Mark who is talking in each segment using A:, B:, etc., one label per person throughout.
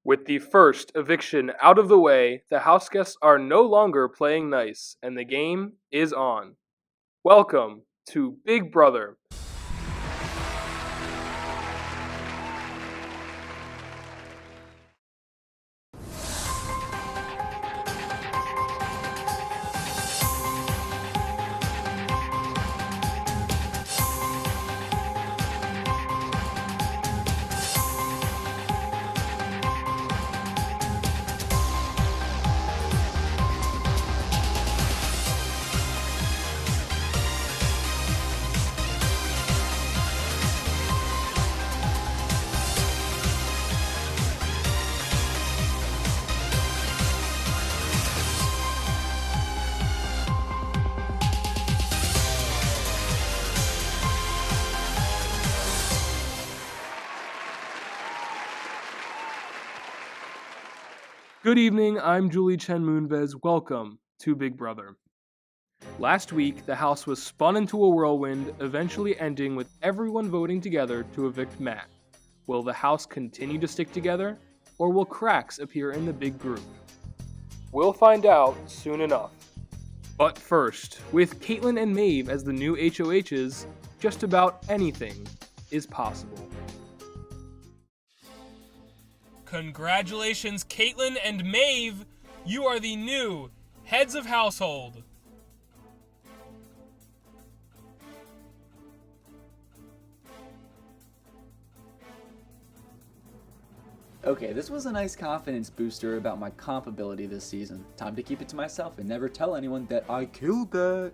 A: With the first eviction out of the way, the houseguests are no longer playing nice, and the game is on. Welcome to Big Brother. Good evening, I'm Julie Chen Moonves. Welcome to Big Brother. Last week, the house was spun into a whirlwind, eventually ending with everyone voting together to evict Matt. Will the house continue to stick together, or will cracks appear in the big group? We'll find out soon enough. But first, with Kaitlyn and Maeve as the new HOHs, just about anything is possible. Congratulations, Kaitlyn and Maeve! You are the new heads of household.
B: Okay, this was a nice confidence booster about my comp ability this season. Time to keep it to myself and never tell anyone that I killed that.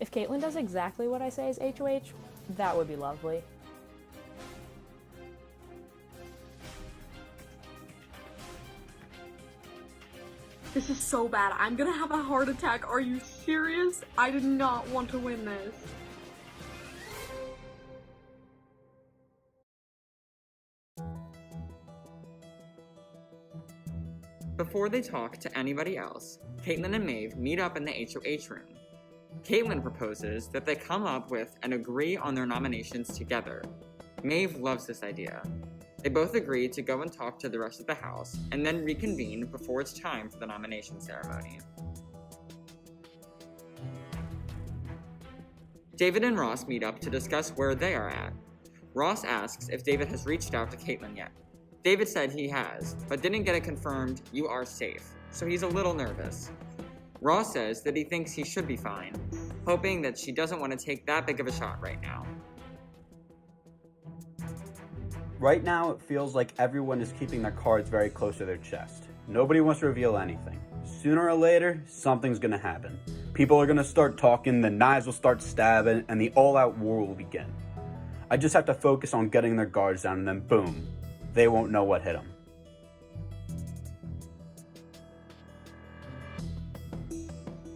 C: If Kaitlyn does exactly what I say is HOH, that would be lovely.
D: This is so bad. I'm gonna have a heart attack. Are you serious? I did not want to win this.
E: Before they talk to anybody else, Kaitlyn and Maeve meet up in the HOH room. Kaitlyn proposes that they come up with and agree on their nominations together. Maeve loves this idea. They both agree to go and talk to the rest of the house, and then reconvene before it's time for the nomination ceremony. David and Ross meet up to discuss where they are at. Ross asks if David has reached out to Kaitlyn yet. David said he has, but didn't get it confirmed you are safe, so he's a little nervous. Ross says that he thinks he should be fine, hoping that she doesn't want to take that big of a shot right now.
F: Right now, it feels like everyone is keeping their cards very close to their chest. Nobody wants to reveal anything. Sooner or later, something's gonna happen. People are gonna start talking, the knives will start stabbing, and the all-out war will begin. I just have to focus on getting their guards down, and then boom, they won't know what hit them.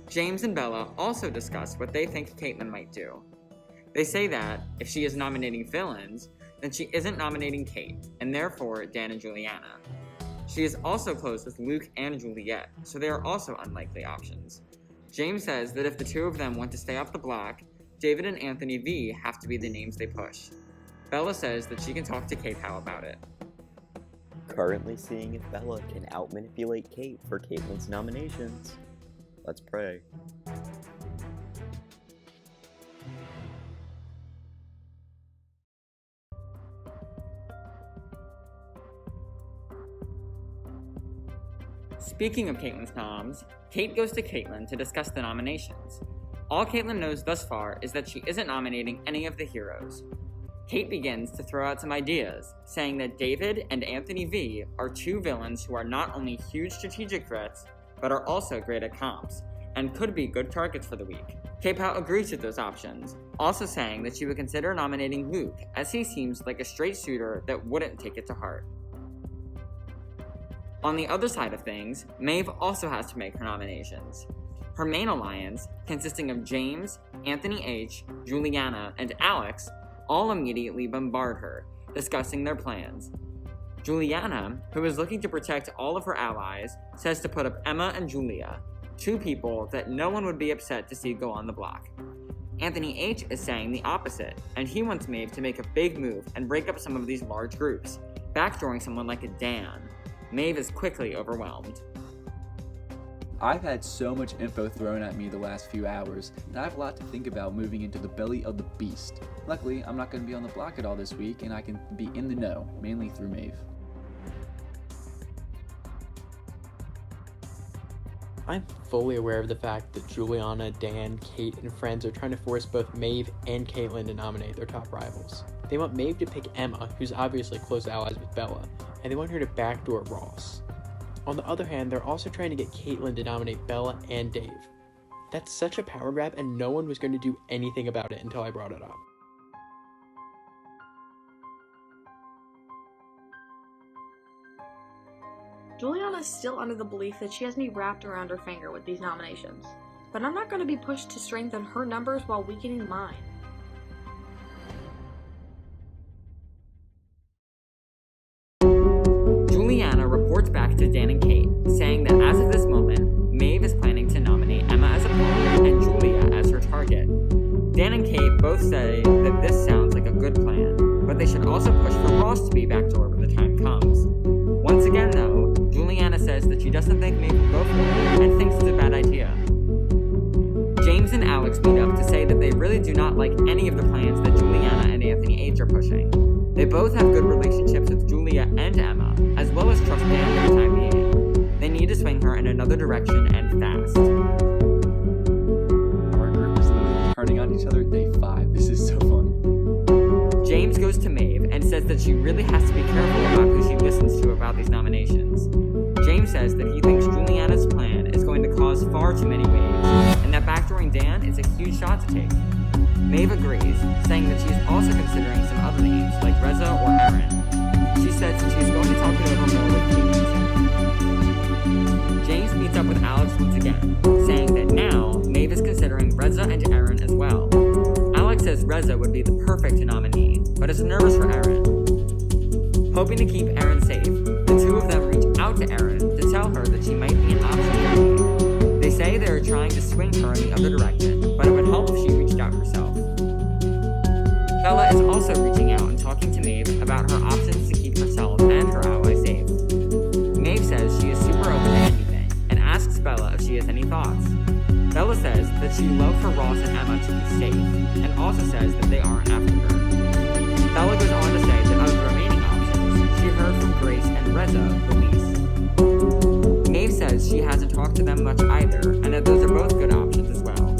E: James and Bella also discuss what they think Kaitlyn might do. They say that, if she is nominating villains, then she isn't nominating Kate, and therefore Dan and Juliana. She is also close with Luke and Juliet, so they are also unlikely options. James says that if the two of them want to stay off the block, David and Anthony V have to be the names they push. Bella says that she can talk to K-Pow about it.
G: Currently seeing if Bella can out-manipulate Kate for Kaitlyn's nominations. Let's pray.
E: Speaking of Kaitlyn's noms, Kate goes to Kaitlyn to discuss the nominations. All Kaitlyn knows thus far is that she isn't nominating any of the heroes. Kate begins to throw out some ideas, saying that David and Anthony V are two villains who are not only huge strategic threats, but are also great at comps, and could be good targets for the week. K-Pow agrees with those options, also saying that she would consider nominating Luke, as he seems like a straight shooter that wouldn't take it to heart. On the other side of things, Maeve also has to make her nominations. Her main alliance, consisting of James, Anthony H., Juliana, and Alex, all immediately bombard her, discussing their plans. Juliana, who is looking to protect all of her allies, says to put up Emma and Julia, two people that no one would be upset to see go on the block. Anthony H is saying the opposite, and he wants Maeve to make a big move and break up some of these large groups, backdooring someone like a Dan. Maeve is quickly overwhelmed.
B: I've had so much info thrown at me the last few hours, and I have a lot to think about moving into the belly of the beast. Luckily, I'm not going to be on the block at all this week, and I can be in the know, mainly through Maeve.
H: I'm fully aware of the fact that Juliana, Dan, Kate, and friends are trying to force both Maeve and Kaitlyn to nominate their top rivals. They want Maeve to pick Emma, who's obviously close allies with Bella, and they want her to backdoor Ross. On the other hand, they're also trying to get Kaitlyn to nominate Bella and Dave. That's such a power grab, and no one was going to do anything about it until I brought it up.
D: Juliana's still under the belief that she has me wrapped around her finger with these nominations, but I'm not going to be pushed to strengthen her numbers while weakening mine.
E: Juliana reports back to Dan and Kate, saying that as of this moment, Maeve is planning to nominate Emma as a pawn and Julia as her target. Dan and Kate both say that this sounds like a good plan, but they should also push for Ross to be backdoor when the time comes. Once again, though, Juliana says that she doesn't think Maeve will go for it and thinks it's a bad idea. James and Alex meet up to say that they really do not like any of the plans that Juliana and Anthony H are pushing. They both have good relationships with Julia and Emma, as well as trust Dan for the time being. They need to swing her in another direction and fast.
B: Our group is literally turning on each other day 5. This is so fun.
E: James goes to Maeve and says that she really has to be careful about who she listens to about these nominations. James says that he thinks Juliana's plan is going to cause far too many waves, and that backdooring Dan is a huge shot to take. Maeve agrees, saying that she is also considering some other names like Reza or Aaron. She says that she is going to talk it over more with Kate. James meets up with Alex once again, saying that now Maeve is considering Reza and Aaron as well. Alex says Reza would be the perfect nominee, but is nervous for Aaron. Hoping to keep Aaron safe, the two of them reach out to Aaron to tell her that she might be an option for Maeve. They say they are trying to swing her in the other direction, but it would help if she reached out herself. Bella is also reaching out and talking to Maeve about her options to keep herself and her ally safe. Maeve says she is super open to anything, and asks Bella if she has any thoughts. Bella says that she'd love for Ross and Emma to be safe, and also says that they aren't after her. Bella goes on to say that of the remaining options, she heard from Grace and Reza the least. Maeve says she hasn't talked to them much either, and that those are both good options as well.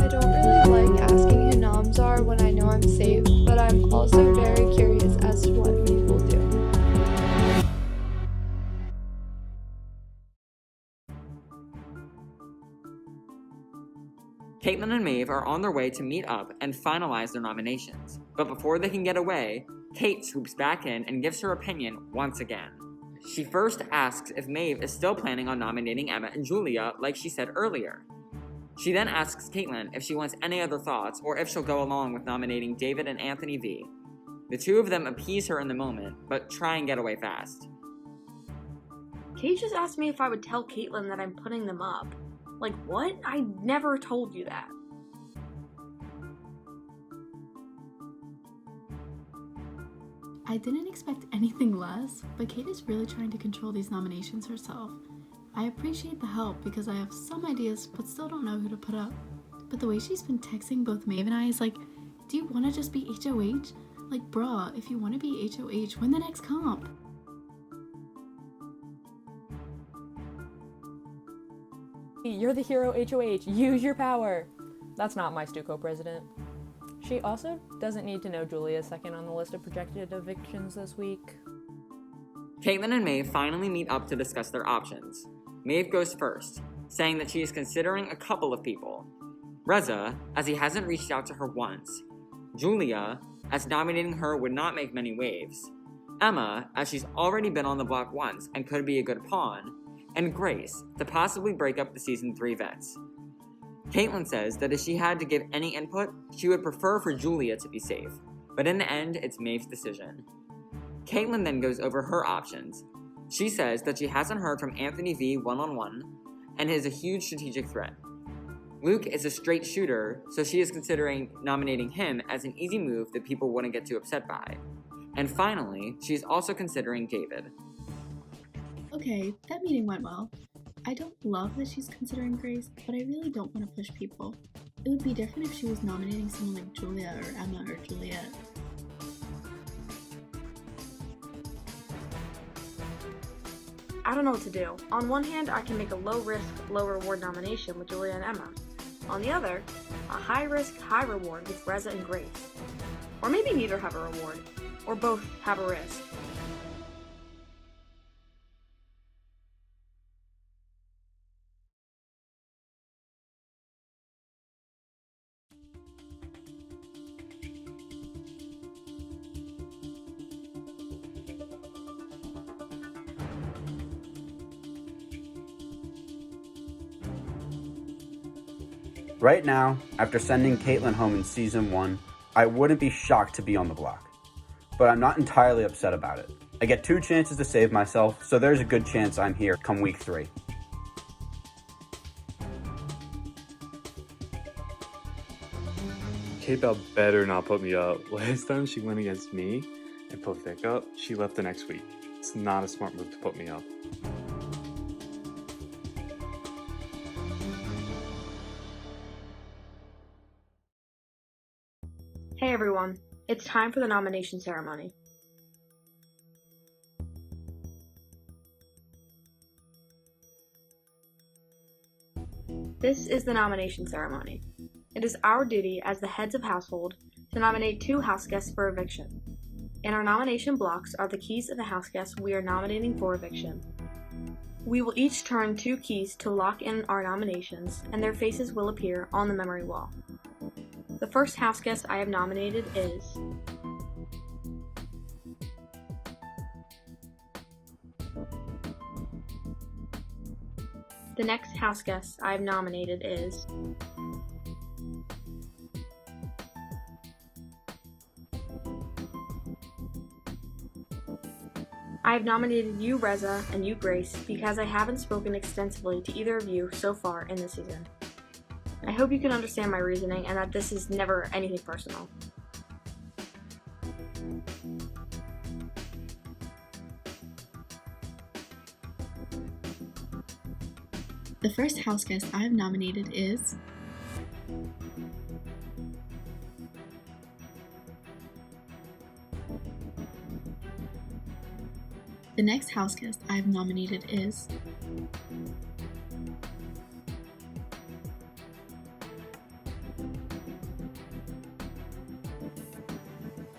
I: I don't really like asking who noms are when I know I'm safe, but I'm also very curious as to what Maeve will do.
E: Kaitlyn and Maeve are on their way to meet up and finalize their nominations, but before they can get away, Kate swoops back in and gives her opinion once again. She first asks if Maeve is still planning on nominating Emma and Julia like she said earlier. She then asks Kaitlyn if she wants any other thoughts or if she'll go along with nominating David and Anthony V. The two of them appease her in the moment, but try and get away fast.
D: Kate just asked me if I would tell Kaitlyn that I'm putting them up. Like, what? I never told you that.
J: I didn't expect anything less, but Kate is really trying to control these nominations herself. I appreciate the help because I have some ideas but still don't know who to put up. But the way she's been texting both Maeve and I is like, do you want to just be HOH? Like, bruh, if you want to be HOH, win the next comp.
C: You're the hero, HOH. Use your power. That's not my Stuco president. She also doesn't need to know Julia's second on the list of projected evictions this week.
E: Kaitlyn and Maeve finally meet up to discuss their options. Maeve goes first, saying that she is considering a couple of people. Reza, as he hasn't reached out to her once. Julia, as nominating her would not make many waves. Emma, as she's already been on the block once and could be a good pawn. And Grace, to possibly break up the Season 3 vets. Kaitlyn says that if she had to give any input, she would prefer for Julia to be safe, but in the end, it's Maeve's decision. Kaitlyn then goes over her options. She says that she hasn't heard from Anthony V one-on-one, and is a huge strategic threat. Luke is a straight shooter, so she is considering nominating him as an easy move that people wouldn't get too upset by. And finally, she's also considering David.
J: Okay, that meeting went well. I don't love that she's considering Grace, but I really don't want to push people. It would be different if she was nominating someone like Julia or Emma or Juliet.
D: I don't know what to do. On one hand, I can make a low-risk, low-reward nomination with Julia and Emma. On the other, a high-risk, high-reward with Reza and Grace. Or maybe neither have a reward, or both have a risk.
F: Right now, after sending Kaitlyn home in season 1, I wouldn't be shocked to be on the block. But I'm not entirely upset about it. I get 2 chances to save myself, so there's a good chance I'm here come week 3.
K: K-Bell better not put me up. Last time she went against me and put Vic up, she left the next week. It's not a smart move to put me up.
D: Hey everyone, it's time for the nomination ceremony. This is the nomination ceremony. It is our duty as the heads of household to nominate 2 house guests for eviction. In our nomination blocks are the keys of the house guests we are nominating for eviction. We will each turn 2 keys to lock in our nominations, and their faces will appear on the memory wall. The first house guest I have nominated is the next house guest I have nominated is I have nominated you, Reza, and you, Grace, because I haven't spoken extensively to either of you so far in the season. I hope you can understand my reasoning and that this is never anything personal.
J: The first house guest I have nominated is the next house guest I have nominated is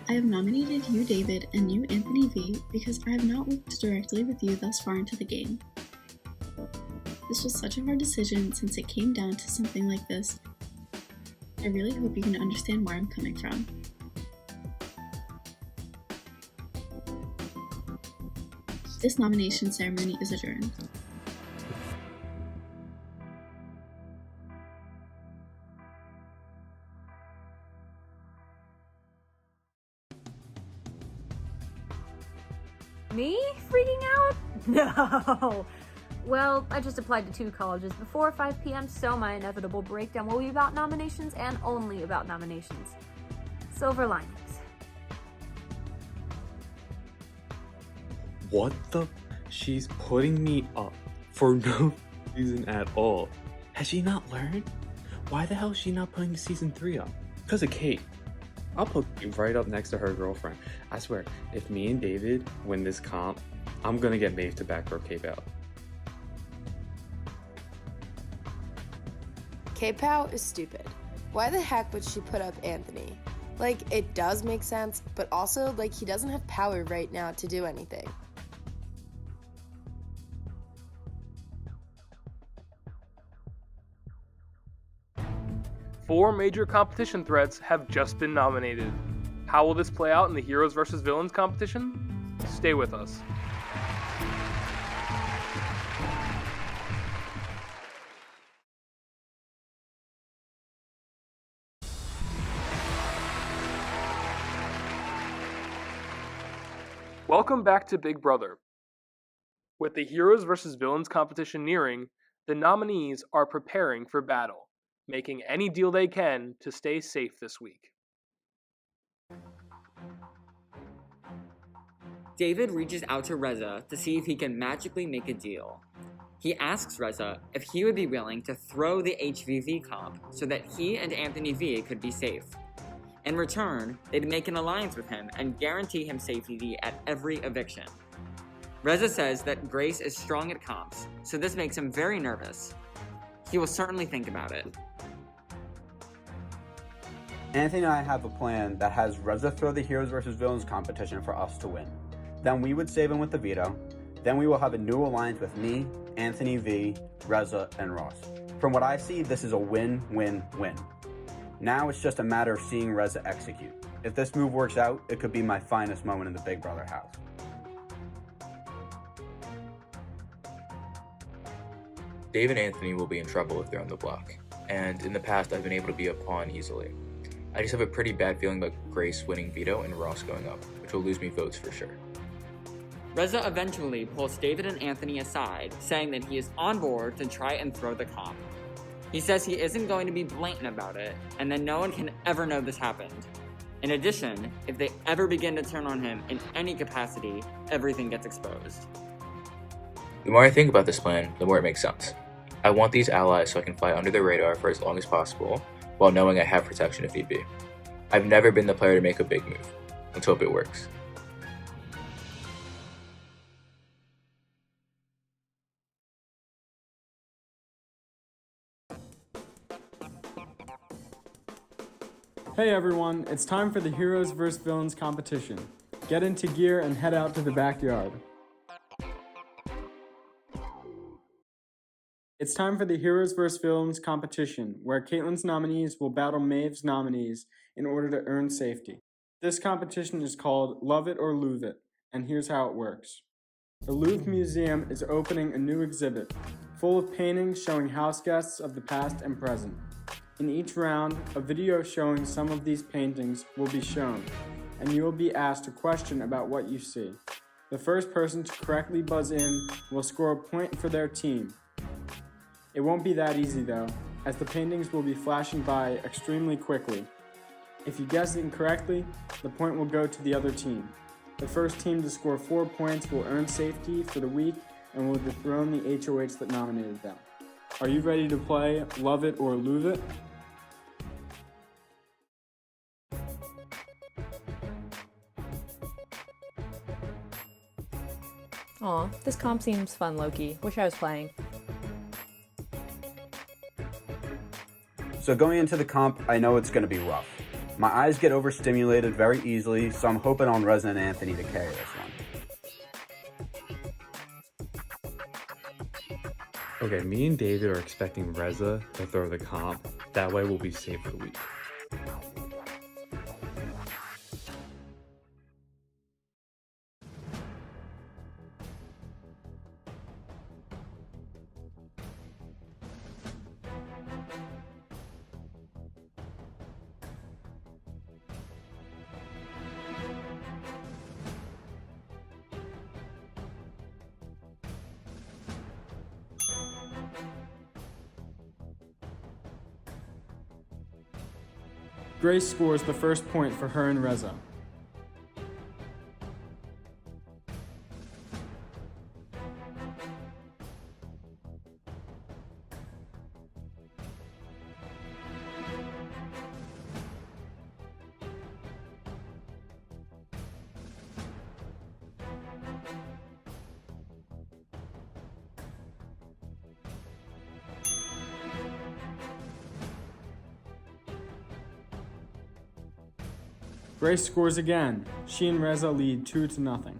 J: I have nominated you, David, and you, Anthony V, because I have not worked directly with you thus far into the game. This was such a hard decision since it came down to something like this. I really hope you can understand where I'm coming from. This nomination ceremony is adjourned.
C: Me? Freaking out? No! Well, I just applied to 2 colleges before 5 p.m., so my inevitable breakdown will be about nominations and only about nominations. Silver linings.
K: What the? She's putting me up for no reason at all. Has she not learned? Why the hell is she not putting season 3 up? Because of Kate. I'll put Kate right up next to her girlfriend. I swear, if me and David win this comp, I'm gonna get Maeve to back row K-Pow.
L: K-Pow is stupid. Why the heck would she put up Anthony? Like, it does make sense, but also, like, he doesn't have power right now to do anything.
A: Four major competition threats have just been nominated. How will this play out in the Heroes vs. Villains competition? Stay with us. Welcome back to Big Brother. With the Heroes vs. Villains competition nearing, the nominees are preparing for battle. making any deal they can to stay safe this week.
E: David reaches out to Reza to see if he can magically make a deal. He asks Reza if he would be willing to throw the HVV comp so that he and Anthony V could be safe. In return, they'd make an alliance with him and guarantee him safety at every eviction. Reza says that Grace is strong at comps, so this makes him very nervous. He will certainly think about it.
F: Anthony and I have a plan that has Reza throw the Heroes vs. Villains competition for us to win. Then we would save him with the veto. Then we will have a new alliance with me, Anthony V, Reza, and Ross. From what I see, this is a win-win-win. Now it's just a matter of seeing Reza execute. If this move works out, it could be my finest moment in the Big Brother house.
M: Dave and Anthony will be in trouble if they're on the block, and in the past I've been able to be a pawn easily. I just have a pretty bad feeling about Grace winning veto and Ross going up, which will lose me votes for sure.
E: Reza eventually pulls David and Anthony aside, saying that he is on board to try and throw the comp. He says he isn't going to be blatant about it, and that no one can ever know this happened. In addition, if they ever begin to turn on him in any capacity, everything gets exposed.
M: The more I think about this plan, the more it makes sense. I want these allies so I can fly under the radar for as long as possible, while knowing I have protection if need be. I've never been the player to make a big move. Let's hope it works.
N: Hey everyone, it's time for the Heroes vs. Villains competition. Get into gear and head out to the backyard. It's time for the Heroes vs. Villains competition, where Kaitlyn's nominees will battle Maeve's nominees in order to earn safety. This competition is called Love It or Louvre It, and here's how it works. The Louvre Museum is opening a new exhibit, full of paintings showing house guests of the past and present. In each round, a video showing some of these paintings will be shown, and you will be asked a question about what you see. The first person to correctly buzz in will score a point for their team. It won't be that easy though, as the paintings will be flashing by extremely quickly. If you guess incorrectly, the point will go to the other team. The first team to score 4 points will earn safety for the week and will dethrone the HOH that nominated them. Are you ready to play Love It or Louvre It?
O: Aw, this comp seems fun, Loki. Wish I was playing.
F: So going into the comp, I know it's going to be rough. My eyes get overstimulated very easily, so I'm hoping on Reza and Anthony to carry this one.
K: Okay, me and David are expecting Reza to throw the comp. That way we'll be safe for the week.
N: Grace scores the first point for her and Reza. Grace scores again. She and Reza lead 2-0.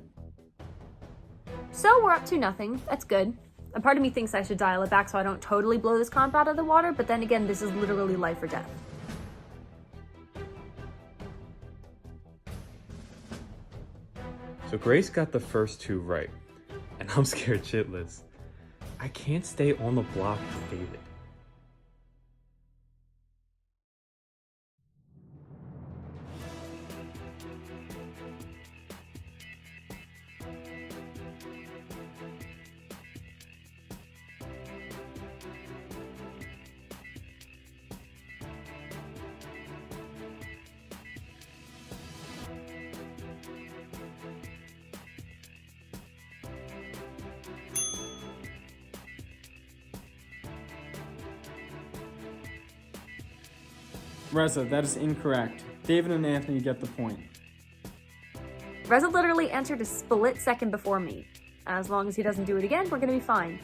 C: So we're up 2-0. That's good. A part of me thinks I should dial it back so I don't totally blow this comp out of the water, but then again, this is literally life or death.
K: So Grace got the first 2 right, and I'm scared shitless. I can't stay on the block with David.
N: Reza, that is incorrect. David and Anthony get the point.
C: Reza literally answered a split second before me. As long as he doesn't do it again, we're gonna be fine.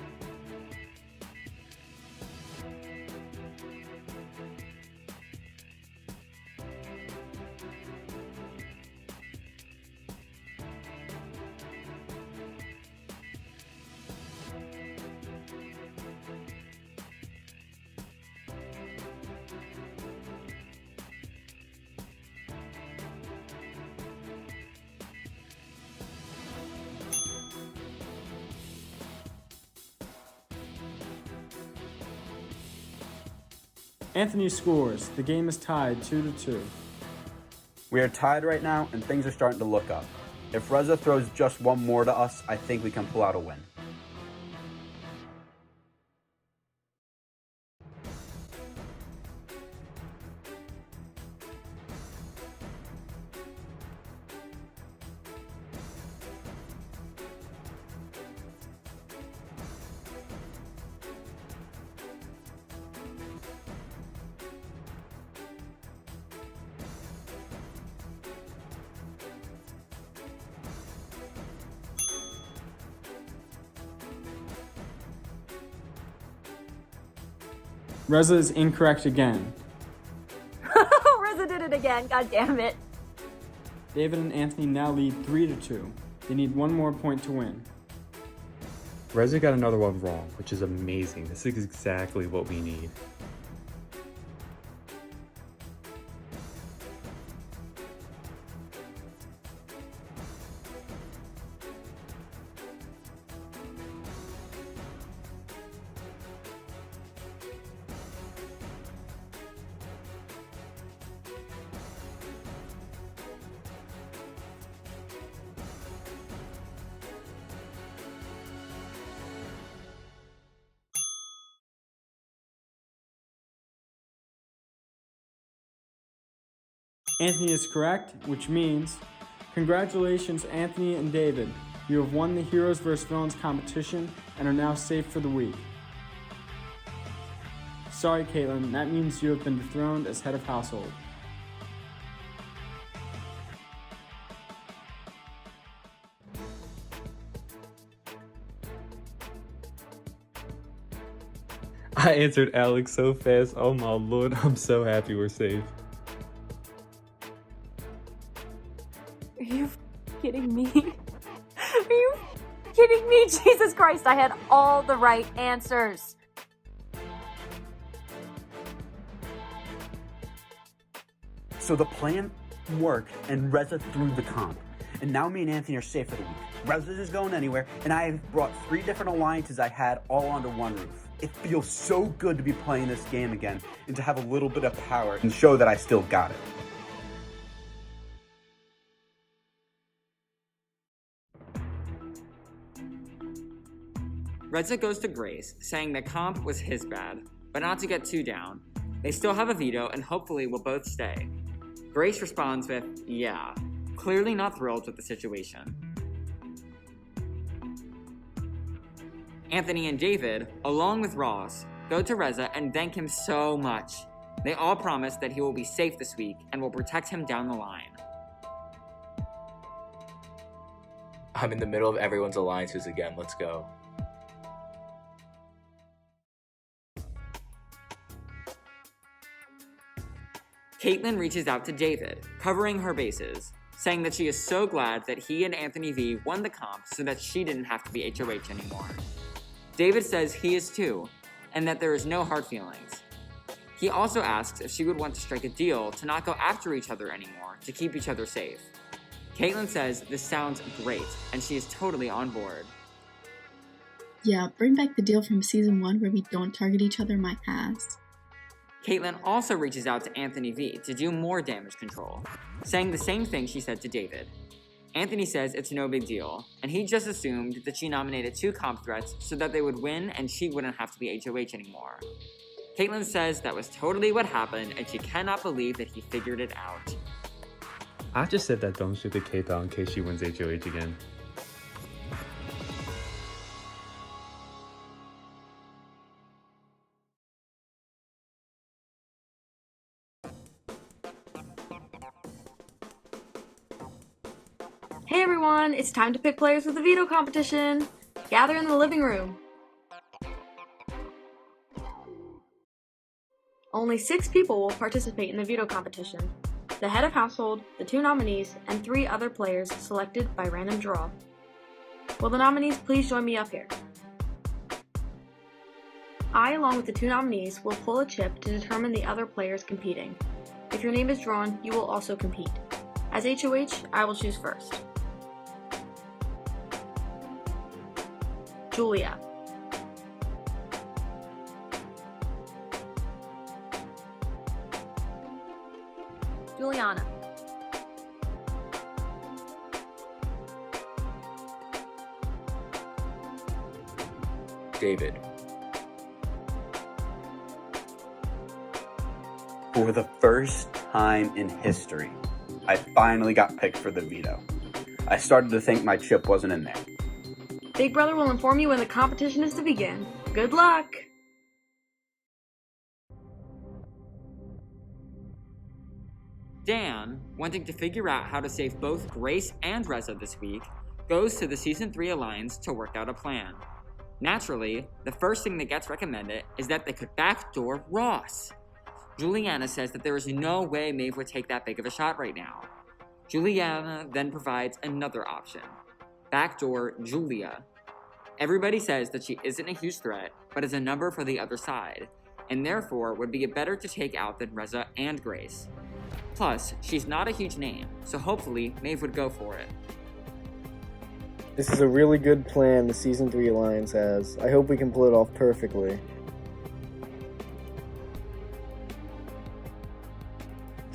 N: Anthony scores. The game is tied 2-2.
F: We are tied right now, and things are starting to look up. If Reza throws just one more to us, I think we can pull out a win.
N: Reza is incorrect again.
C: Reza did it again, god damn it.
N: David and Anthony now lead 3-2. They need one more point to win.
K: Reza got another one wrong, which is amazing. This is exactly what we need.
N: Anthony is correct, which means, congratulations Anthony and David. You have won the Heroes vs. Villains competition and are now safe for the week. Sorry Kaitlyn, that means you have been dethroned as head of household.
K: I answered Alex so fast. Oh my lord, I'm so happy we're safe.
C: Are you kidding me? Are you kidding me? Jesus Christ, I had all the right answers.
F: So the plan worked, and Reza threw the comp. And now me and Anthony are safe for the week. Reza isn't going anywhere, and I have brought 3 different alliances I had all under one roof. It feels so good to be playing this game again, and to have a little bit of power and show that I still got it.
E: Reza goes to Grace, saying that comp was his bad, but not to get too down. They still have a veto and hopefully will both stay. Grace responds with, yeah, clearly not thrilled with the situation. Anthony and David, along with Ross, go to Reza and thank him so much. They all promise that he will be safe this week and will protect him down the line.
M: I'm in the middle of everyone's alliances again, let's go.
E: Kaitlyn reaches out to David, covering her bases, saying that she is so glad that he and Anthony V won the comp so that she didn't have to be HOH anymore. David says he is too, and that there is no hard feelings. He also asks if she would want to strike a deal to not go after each other anymore to keep each other safe. Kaitlyn says this sounds great, and she is totally on board.
J: Yeah, bring back the deal from season 1 where we don't target each other, my ass.
E: Caitlyn also reaches out to Anthony V to do more damage control, saying the same thing she said to David. Anthony says it's no big deal, and he just assumed that she nominated 2 comp threats so that they would win and she wouldn't have to be HOH anymore. Kaitlyn says that was totally what happened and she cannot believe that he figured it out.
K: I just said that dumb shit to Kate out in case she wins HOH again.
D: Hey everyone, it's time to pick players for the veto competition. Gather in the living room. Only 6 people will participate in the veto competition. The head of household, the 2 nominees, and 3 other players selected by random draw. Will the nominees please join me up here? I, along with the 2 nominees, will pull a chip to determine the other players competing. If your name is drawn, you will also compete. As HOH, I will choose first. Julia.
C: Juliana.
M: David.
F: For the first time in history, I finally got picked for the veto. I started to think my chip wasn't in there.
D: Big Brother will inform you when the competition is to begin. Good luck!
E: Dan, wanting to figure out how to save both Grace and Reza this week, goes to the Season 3 Alliance to work out a plan. Naturally, the first thing that gets recommended is that they could backdoor Ross. Juliana says that there is no way Maeve would take that big of a shot right now. Juliana then provides another option. Backdoor Julia. Everybody says that she isn't a huge threat, but is a number for the other side, and therefore would be better to take out than Reza and Grace. Plus, she's not a huge name, so hopefully Maeve would go for it.
P: This is a really good plan the Season 3 Alliance has. I hope we can pull it off perfectly.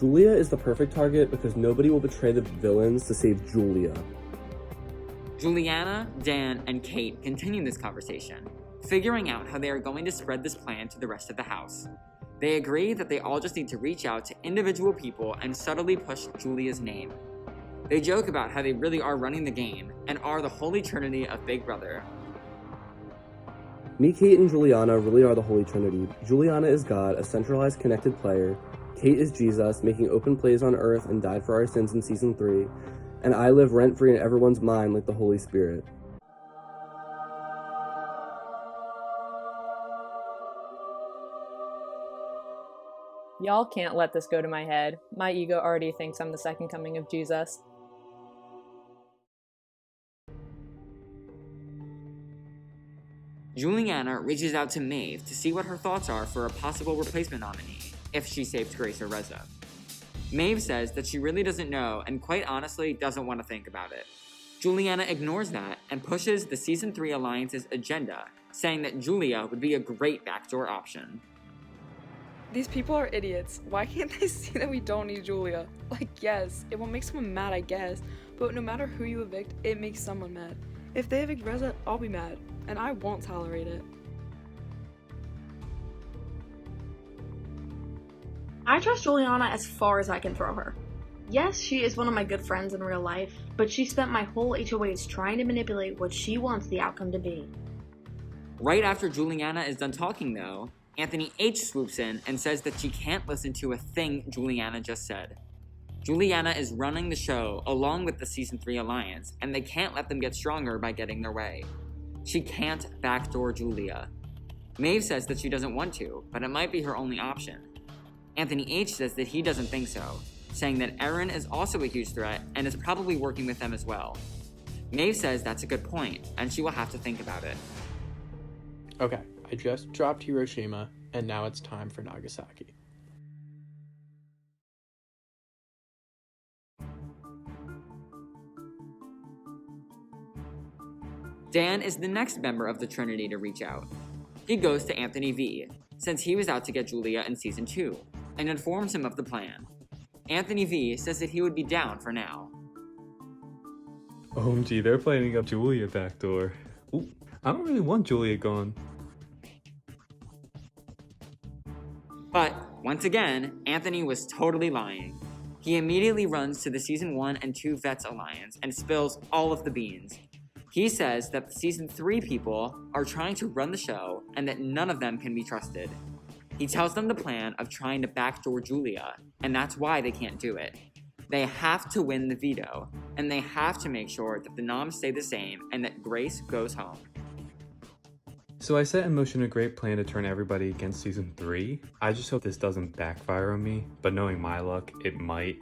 Q: Julia is the perfect target because nobody will betray the villains to save Julia.
E: Juliana, Dan, and Kate continue this conversation, figuring out how they are going to spread this plan to the rest of the house. They agree that they all just need to reach out to individual people and subtly push Julia's name. They joke about how they really are running the game and are the holy trinity of Big Brother.
Q: Me, Kate, and Juliana really are the Holy Trinity. Juliana is God, a centralized, connected player. Kate is Jesus, making open plays on Earth and died for our sins in Season 3. And I live rent-free in everyone's mind like the Holy Spirit.
O: Y'all can't let this go to my head. My ego already thinks I'm the second coming of Jesus.
E: Juliana reaches out to Maeve to see what her thoughts are for a possible replacement nominee, if she saved Grace or Reza. Maeve says that she really doesn't know and quite honestly doesn't want to think about it. Juliana ignores that and pushes the Season 3 Alliance's agenda, saying that Julia would be a great backdoor option.
R: These people are idiots. Why can't they see that we don't need Julia? Like, yes, it will make someone mad, I guess, but no matter who you evict, it makes someone mad. If they evict Reza, I'll be mad, and I won't tolerate it.
D: I trust Juliana as far as I can throw her. Yes, she is one of my good friends in real life, but she spent my whole HOH trying to manipulate what she wants the outcome to be.
E: Right after Juliana is done talking, though, Anthony H swoops in and says that she can't listen to a thing Juliana just said. Juliana is running the show along with the Season 3 Alliance, and they can't let them get stronger by getting their way. She can't backdoor Julia. Maeve says that she doesn't want to, but it might be her only option. Anthony H says that he doesn't think so, saying that Erin is also a huge threat and is probably working with them as well. Maeve says that's a good point, and she will have to think about it.
H: Okay, I just dropped Hiroshima, and now it's time for Nagasaki.
E: Dan is the next member of the Trinity to reach out. He goes to Anthony V, since he was out to get Julia in Season 2, and informs him of the plan. Anthony V says that he would be down for now.
K: OMG, they're planning up Julia backdoor. Ooh, I don't really want Julia gone.
E: But, once again, Anthony was totally lying. He immediately runs to the Season 1 and 2 Vets Alliance and spills all of the beans. He says that the Season 3 people are trying to run the show and that none of them can be trusted. He tells them the plan of trying to backdoor Julia, and that's why they can't do it. They have to win the veto, and they have to make sure that the noms stay the same and that Grace goes home.
K: So I set in motion a great plan to turn everybody against season 3. I just hope this doesn't backfire on me, but knowing my luck, it might.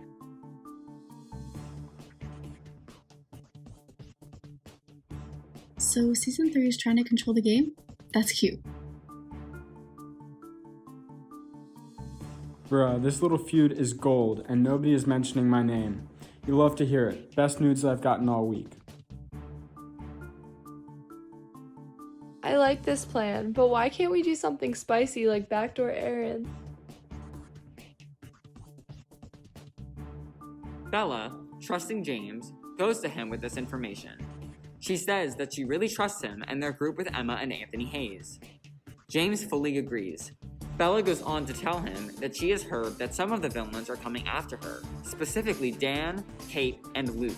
J: So season 3 is trying to control the game? That's cute.
N: Bruh, this little feud is gold, and nobody is mentioning my name. You love to hear it. Best news I've gotten all week.
I: I like this plan, but why can't we do something spicy like backdoor Aaron?
E: Bella, trusting James, goes to him with this information. She says that she really trusts him and their group with Emma and Anthony Hayes. James fully agrees. Bella goes on to tell him that she has heard that some of the villains are coming after her, specifically Dan, Kate, and Luke.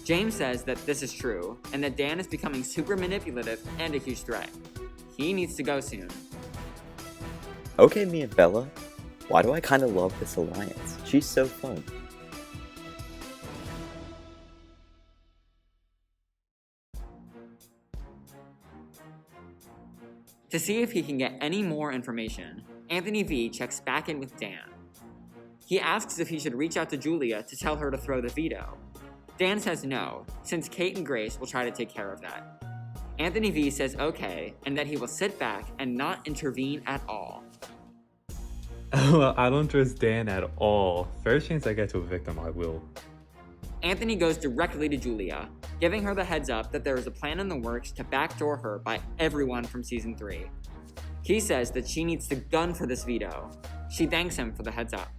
E: James says that this is true, and that Dan is becoming super manipulative and a huge threat. He needs to go soon.
G: Okay, me and Bella. Why do I kinda love this alliance? She's so fun.
E: To see if he can get any more information, Anthony V checks back in with Dan. He asks if he should reach out to Julia to tell her to throw the veto. Dan says no, since Kate and Grace will try to take care of that. Anthony V says okay, and that he will sit back and not intervene at all.
K: Well, I don't trust Dan at all. First chance I get to evict him, I will.
E: Anthony goes directly to Julia, giving her the heads up that there is a plan in the works to backdoor her by everyone from season 3. He says that she needs to gun for this veto. She thanks him for the heads up.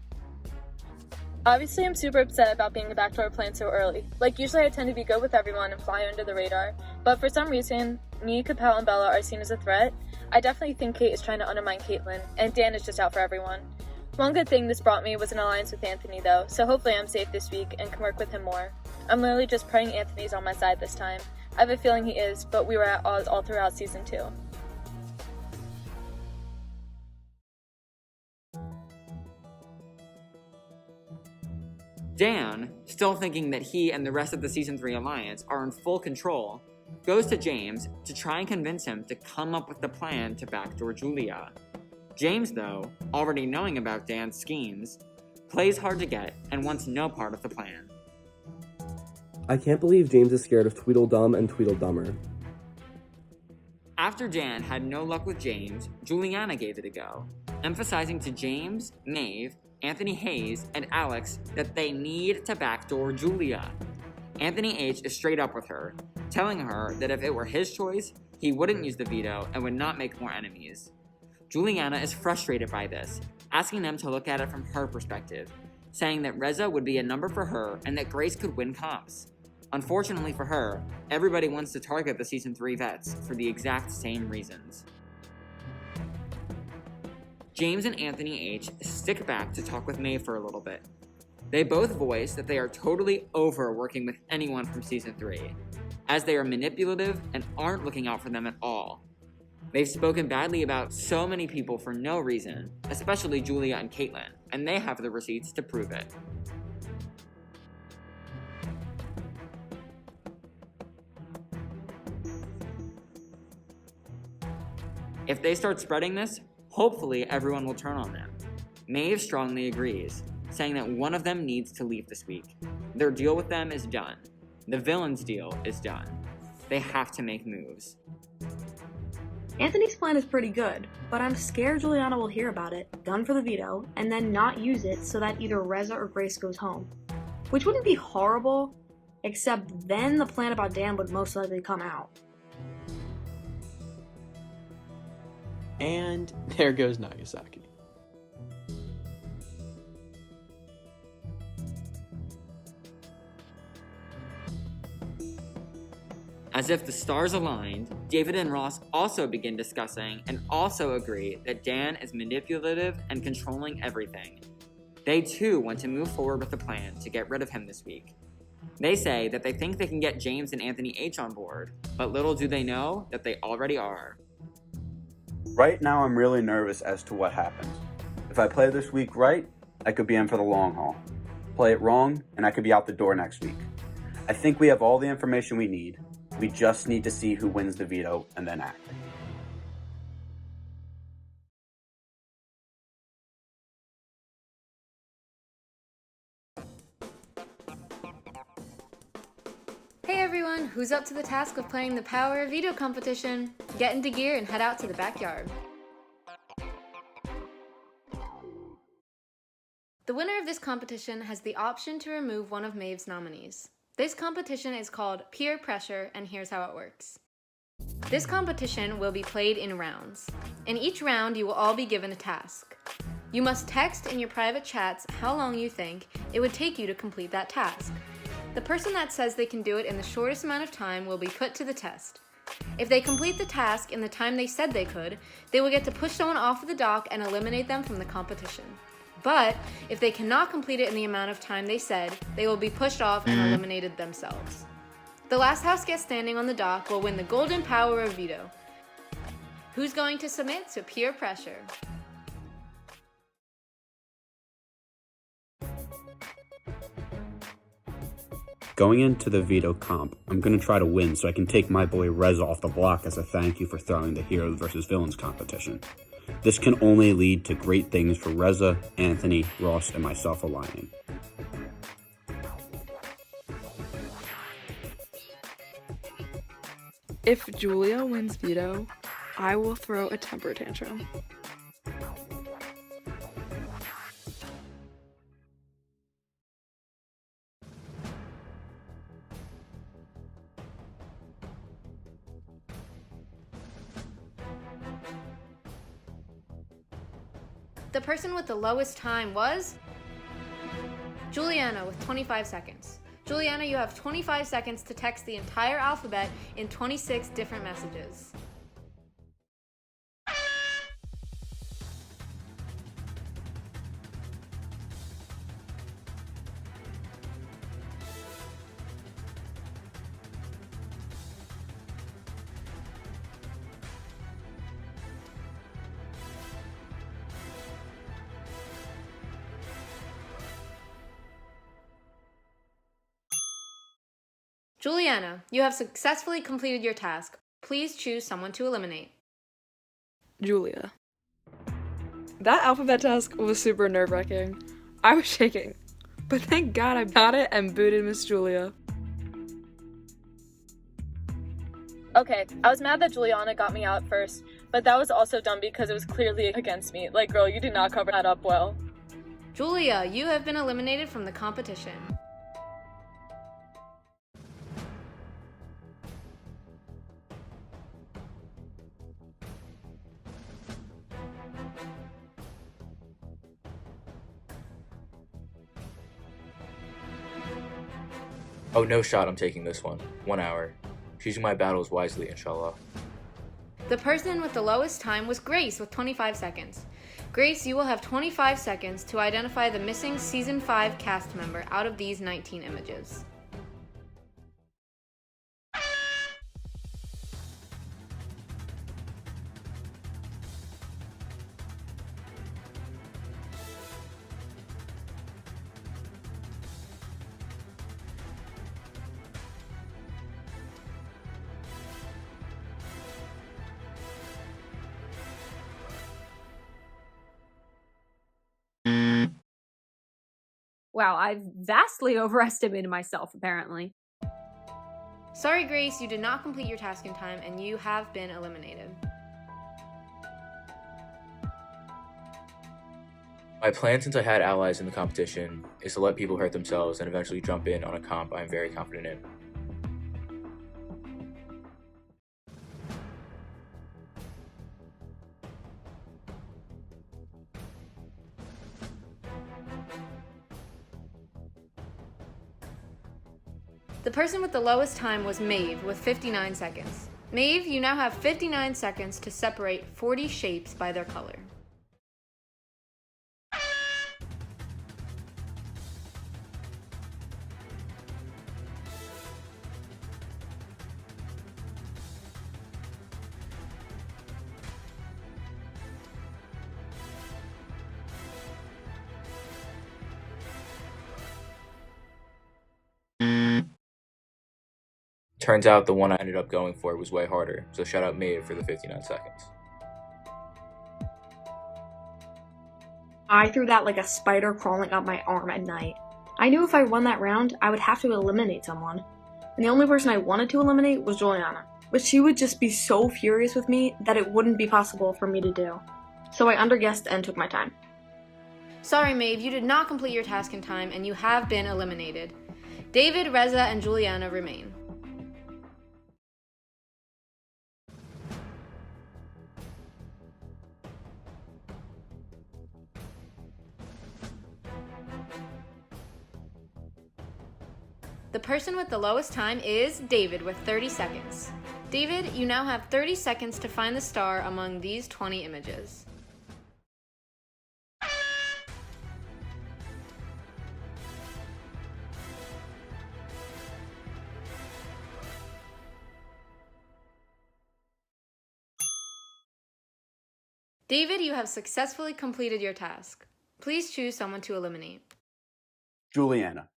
S: Obviously, I'm super upset about being the backdoor plan so early. Like, usually I tend to be good with everyone and fly under the radar, but for some reason, me, Capel, and Bella are seen as a threat. I definitely think Kate is trying to undermine Kaitlyn, and Dan is just out for everyone. One good thing this brought me was an alliance with Anthony, though, so hopefully I'm safe this week and can work with him more. I'm literally just praying Anthony's on my side this time. I have a feeling he is, but we were at odds all throughout season 2.
E: Dan, still thinking that he and the rest of the season 3 alliance are in full control, goes to James to try and convince him to come up with the plan to backdoor Julia. James, though, already knowing about Dan's schemes, plays hard to get and wants no part of the plan.
Q: I can't believe James is scared of Tweedledum and Tweedledummer.
E: After Dan had no luck with James, Juliana gave it a go, emphasizing to James, Maeve, Anthony Hayes, and Alex that they need to backdoor Julia. Anthony H is straight up with her, telling her that if it were his choice, he wouldn't use the veto and would not make more enemies. Juliana is frustrated by this, asking them to look at it from her perspective, saying that Reza would be a number for her and that Grace could win comps. Unfortunately for her, everybody wants to target the season 3 vets for the exact same reasons. James and Anthony H stick back to talk with Maeve for a little bit. They both voice that they are totally over working with anyone from season 3, as they are manipulative and aren't looking out for them at all. They've spoken badly about so many people for no reason, especially Julia and Kaitlyn, and they have the receipts to prove it. If they start spreading this, hopefully everyone will turn on them. Maeve strongly agrees, saying that one of them needs to leave this week. Their deal with them is done. The villain's deal is done. They have to make moves.
D: Anthony's plan is pretty good, but I'm scared Juliana will hear about it, gun for the veto, and then not use it so that either Reza or Grace goes home. Which wouldn't be horrible, except then the plan about Dan would most likely come out.
H: And there goes Nagasaki.
E: As if the stars aligned, David and Ross also begin discussing and also agree that Dan is manipulative and controlling everything. They too want to move forward with a plan to get rid of him this week. They say that they think they can get James and Anthony H on board, but little do they know that they already are.
F: Right now I'm really nervous as to what happens. If I play this week right, I could be in for the long haul. play it wrong, and I could be out the door next week. I think we have all the information we need. We just need to see who wins the veto and then act.
C: Hey everyone, who's up to the task of playing the Power of Veto competition? Get into gear and head out to the backyard. The winner of this competition has the option to remove one of Maeve's nominees. This competition is called Pier Pressure, and here's how it works. This competition will be played in rounds. In each round, you will all be given a task. You must text in your private chats how long you think it would take you to complete that task. The person that says they can do it in the shortest amount of time will be put to the test. If they complete the task in the time they said they could, they will get to push someone off of the dock and eliminate them from the competition. But if they cannot complete it in the amount of time they said, they will be pushed off and eliminated themselves. The last house guest standing on the dock will win the golden Power of Veto. Who's going to submit to Peer Pressure?
F: Going into the veto comp, I'm going to try to win so I can take my boy Reza off the block as a thank you for throwing the Heroes vs. Villains competition. This can only lead to great things for Reza, Anthony, Ross, and myself aligning.
R: If Julia wins veto, I will throw a temper tantrum.
C: The person with the lowest time was Juliana with 25 seconds. Juliana, you have 25 seconds to text the entire alphabet in 26 different messages. Juliana, you have successfully completed your task. Please choose someone to eliminate.
R: Julia. That alphabet task was super nerve-wracking. I was shaking, but thank God I got it and booted Miss Julia.
S: Okay, I was mad that Juliana got me out first, but that was also dumb because it was clearly against me. Like, girl, you did not cover that up well.
C: Julia, you have been eliminated from the competition.
M: Oh, no shot I'm taking this one. 1 hour. Choosing my battles wisely, inshallah.
C: The person with the lowest time was Grace with 25 seconds. Grace, you will have 25 seconds to identify the missing Season 5 cast member out of these 19 images.
T: Wow, I've vastly overestimated myself, apparently.
C: Sorry, Grace, you did not complete your task in time and you have been eliminated.
M: My plan, since I had allies in the competition, is to let people hurt themselves and eventually jump in on a comp I am very confident in.
C: The person with the lowest time was Maeve with 59 seconds. Maeve, you now have 59 seconds to separate 40 shapes by their color.
M: Turns out the one I ended up going for was way harder, so shout out Maeve for the 59 seconds.
D: I threw that like a spider crawling up my arm at night. I knew if I won that round, I would have to eliminate someone. And the only person I wanted to eliminate was Juliana. But she would just be so furious with me that it wouldn't be possible for me to do. So I underguessed and took my time.
C: Sorry, Maeve, you did not complete your task in time and you have been eliminated. David, Reza, and Juliana remain. The person with the lowest time is David with 30 seconds. David, you now have 30 seconds to find the star among these 20 images. David, you have successfully completed your task. Please choose someone to eliminate.
F: Juliana.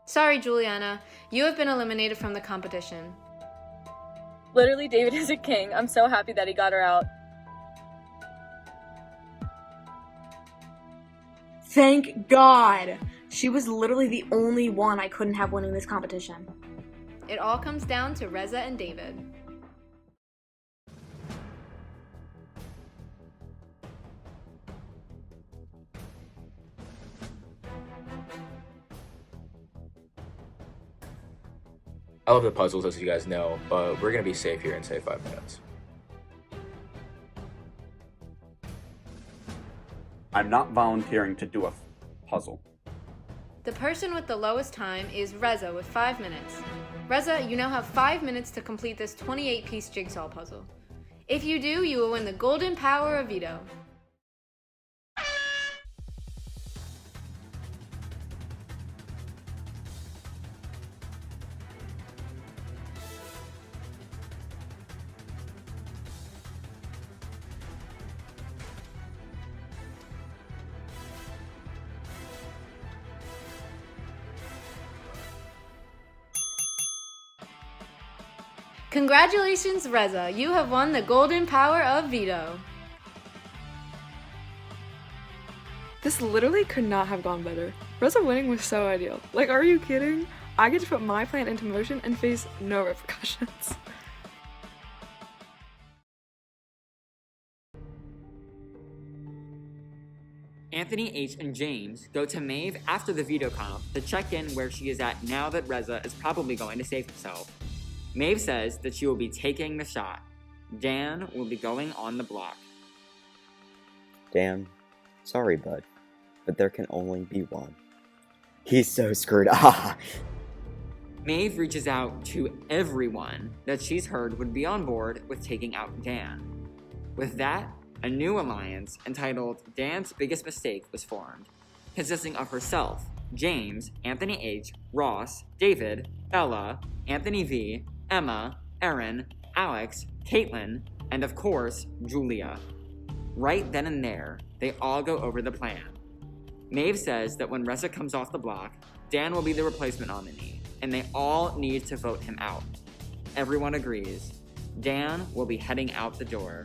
C: Sorry, Juliana. You have been eliminated from the competition.
S: Literally, David is a king. I'm so happy that he got her out.
D: Thank God! She was literally the only one I couldn't have winning this competition.
C: It all comes down to Reza and David.
M: I love the puzzles, as you guys know, but we're going to be safe here and say 5 minutes.
F: I'm not volunteering to do a puzzle.
C: The person with the lowest time is Reza with 5 minutes. Reza, you now have 5 minutes to complete this 28-piece jigsaw puzzle. If you do, you will win the golden power of veto. Congratulations, Reza. You have won the golden power of veto.
R: This literally could not have gone better. Reza winning was so ideal. Like, are you kidding? I get to put my plan into motion and face no repercussions.
E: Anthony H. and James go to Maeve after the veto comp to check in where she is at now that Reza is probably going to save himself. Maeve says that she will be taking the shot. Dan will be going on the block.
G: Dan, sorry, bud, but there can only be one. He's so screwed. Ah!
E: Maeve reaches out to everyone that she's heard would be on board with taking out Dan. With that, a new alliance entitled Dan's Biggest Mistake was formed, consisting of herself, James, Anthony H., Ross, David, Bella, Anthony V., Emma, Erin, Alex, Kaitlyn, and of course, Julia. Right then and there, they all go over the plan. Maeve says that when Reza comes off the block, Dan will be the replacement nominee, and they all need to vote him out. Everyone agrees. Dan will be heading out the door.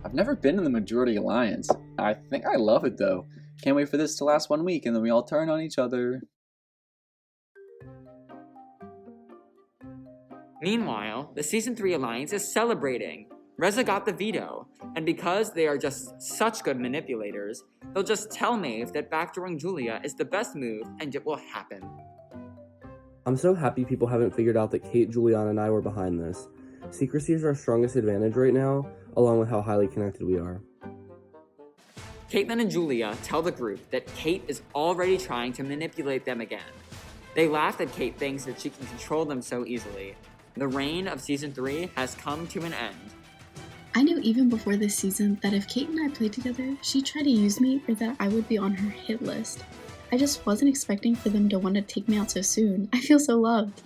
B: I've never been in the majority alliance. I think I love it though. Can't wait for this to last 1 week and then we all turn on each other.
E: Meanwhile, the Season 3 Alliance is celebrating. Reza got the veto, and because they are just such good manipulators, they'll just tell Maeve that backdooring Julia is the best move and it will happen.
Q: I'm so happy people haven't figured out that Kate, Juliana, and I were behind this. Secrecy is our strongest advantage right now, along with how highly connected we are.
E: Kaitlyn and Julia tell the group that Kate is already trying to manipulate them again. They laugh that Kate thinks that she can control them so easily. The reign of Season 3 has come to an end.
J: I knew even before this season that if Kate and I played together, she'd try to use me or that I would be on her hit list. I just wasn't expecting for them to want to take me out so soon. I feel so loved.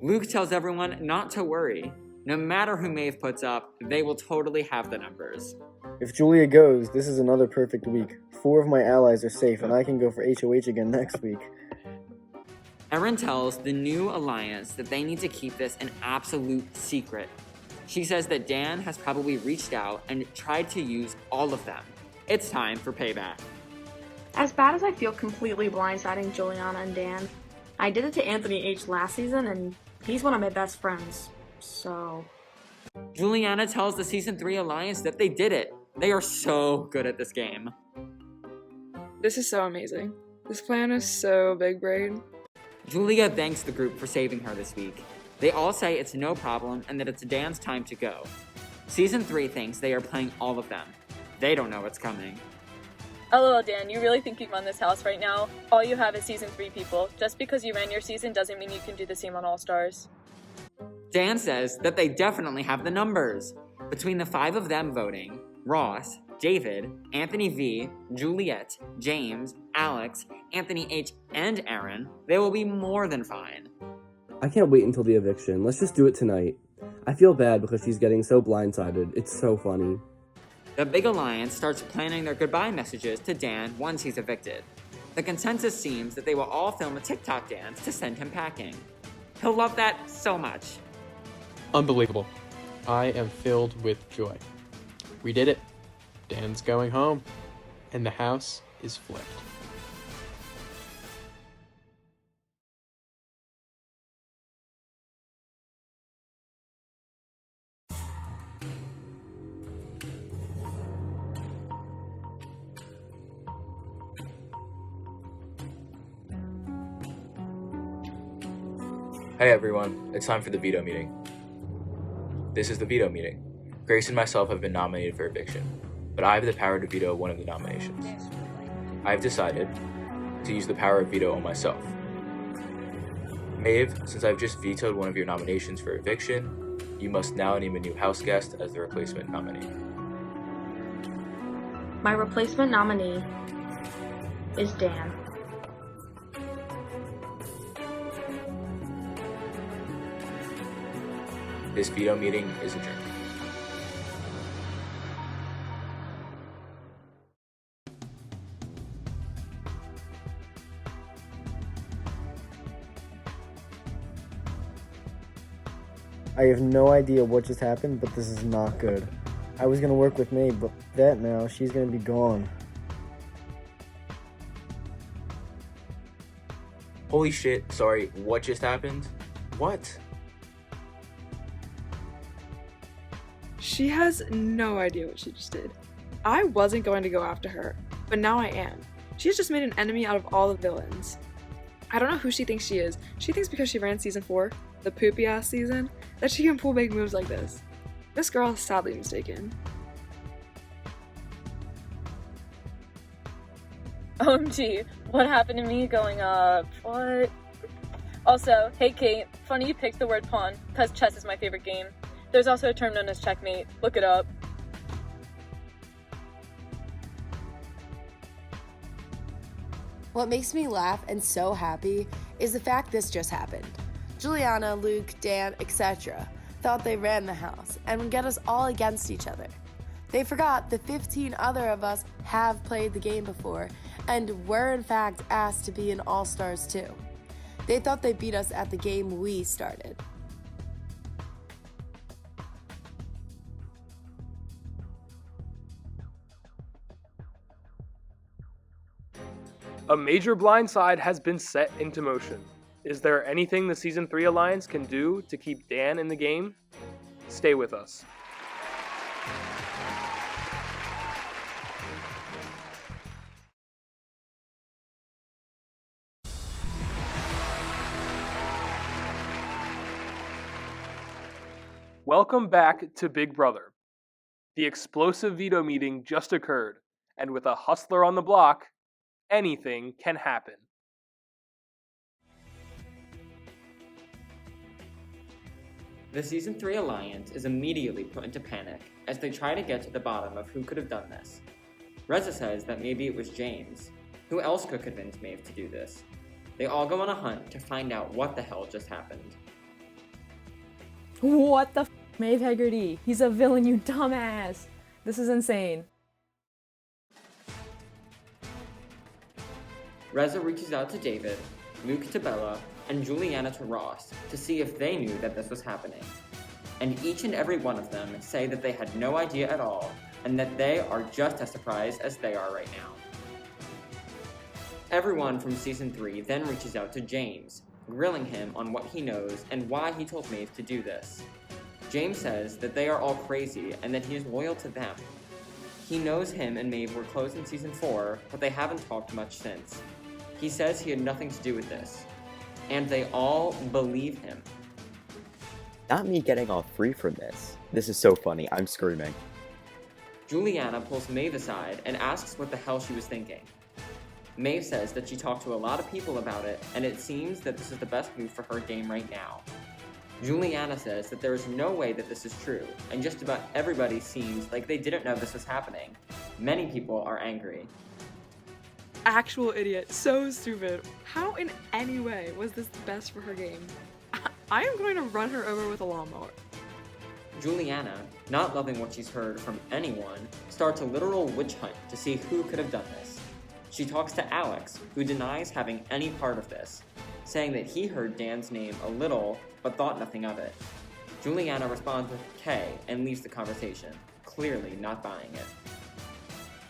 E: Luke tells everyone not to worry. No matter who Maeve puts up, they will totally have the numbers.
P: If Julia goes, this is another perfect week. 4 of my allies are safe and I can go for HOH again next week.
E: Erin tells the new alliance that they need to keep this an absolute secret. She says that Dan has probably reached out and tried to use all of them. It's time for payback.
D: As bad as I feel completely blindsiding Juliana and Dan, I did it to Anthony H last season, and he's one of my best friends, so...
E: Juliana tells the Season 3 Alliance that they did it. They are so good at this game.
R: This is so amazing. This plan is so big brain.
E: Julia thanks the group for saving her this week. They all say it's no problem and that it's Dan's time to go. Season 3 thinks they are playing all of them. They don't know what's coming.
S: LOL, Dan, you really think you run this house right now? All you have is Season 3 people. Just because you ran your season doesn't mean you can do the same on All Stars.
E: Dan says that they definitely have the numbers. Between the 5 of them voting, Ross, David, Anthony V, Juliet, James, Alex, Anthony H, and Erin, they will be more than fine.
Q: I can't wait until the eviction. Let's just do it tonight. I feel bad because she's getting so blindsided. It's so funny.
E: The big alliance starts planning their goodbye messages to Dan once he's evicted. The consensus seems that they will all film a TikTok dance to send him packing. He'll love that so much.
H: Unbelievable. I am filled with joy. We did it. Dan's going home. And the house is flipped.
M: Hey everyone, it's time for the veto meeting. This is the veto meeting. Grace and myself have been nominated for eviction, but I have the power to veto one of the nominations. I have decided to use the power of veto on myself. Maeve, since I've just vetoed one of your nominations for eviction, you must now name a new house guest as the replacement nominee.
D: My replacement nominee is Dan.
M: This veto meeting is adjourned.
P: I have no idea what just happened, but this is not good. I was gonna work with Maeve, but that now, she's gonna be gone.
M: Holy shit, sorry, what just happened? What?
R: She has no idea what she just did. I wasn't going to go after her, but now I am. She has just made an enemy out of all the villains. I don't know who she thinks she is. She thinks because she ran season 4, the poopy ass season, that she can pull big moves like this. This girl is sadly mistaken.
S: OMG, what happened to me going up? What? Also, hey Kate, funny you picked the word pawn, cause chess is my favorite game. There's also a term known as checkmate. Look it up.
L: What makes me laugh and so happy is the fact this just happened. Juliana, Luke, Dan, etc. thought they ran the house and would get us all against each other. They forgot the 15 other of us have played the game before and were in fact asked to be in All-Stars too. They thought they beat us at the game we started.
A: A major blindside has been set into motion. Is there anything the Season 3 Alliance can do to keep Dan in the game? Stay with us. Welcome back to Big Brother. The explosive veto meeting just occurred, and with a hustler on the block, anything can happen.
E: The Season 3 Alliance is immediately put into panic as they try to get to the bottom of who could have done this. Reza says that maybe it was James. Who else could convince Maeve to do this? They all go on a hunt to find out what the hell just happened.
O: What the f***, Maeve Hegarty? He's a villain, you dumbass! This is insane.
E: Reza reaches out to David, Luke to Bella, and Juliana to Ross to see if they knew that this was happening. And each and every one of them say that they had no idea at all, and that they are just as surprised as they are right now. Everyone from Season 3 then reaches out to James, grilling him on what he knows and why he told Maeve to do this. James says that they are all crazy and that he is loyal to them. He knows him and Maeve were close in Season 4, but they haven't talked much since. He says he had nothing to do with this. And they all believe him.
G: Not me getting off free from this. This is so funny, I'm screaming.
E: Juliana pulls Maeve aside and asks what the hell she was thinking. Maeve says that she talked to a lot of people about it, and it seems that this is the best move for her game right now. Juliana says that there is no way that this is true, and just about everybody seems like they didn't know this was happening. Many people are angry.
R: Actual idiot, so stupid. How in any way was this the best for her game? I am going to run her over with a lawnmower.
E: Juliana, not loving what she's heard from anyone, starts a literal witch hunt to see who could have done this. She talks to Alex, who denies having any part of this, saying that he heard Dan's name a little, but thought nothing of it. Juliana responds with K and leaves the conversation, clearly not buying it.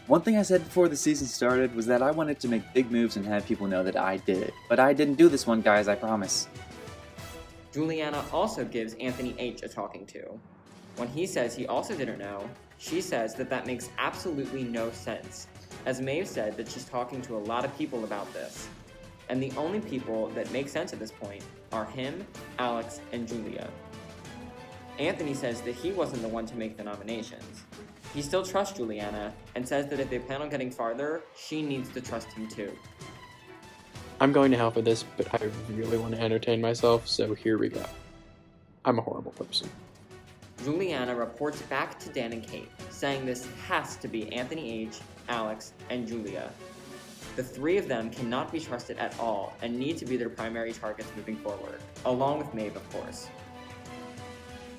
B: One thing I said before the season started was that I wanted to make big moves and have people know that I did it. But I didn't do this one, guys, I promise.
E: Juliana also gives Anthony H a talking to. When he says he also didn't know, she says that that makes absolutely no sense, as Maeve said that she's talking to a lot of people about this. And the only people that make sense at this point are him, Alex, and Julia. Anthony says that he wasn't the one to make the nominations. He still trusts Juliana, and says that if they plan on getting farther, she needs to trust him too.
H: I'm going to help with this, but I really want to entertain myself, so here we go. I'm a horrible person.
E: Juliana reports back to Dan and Kate, saying this has to be Anthony H, Alex, and Julia. The three of them cannot be trusted at all and need to be their primary targets moving forward, along with Maeve, of course.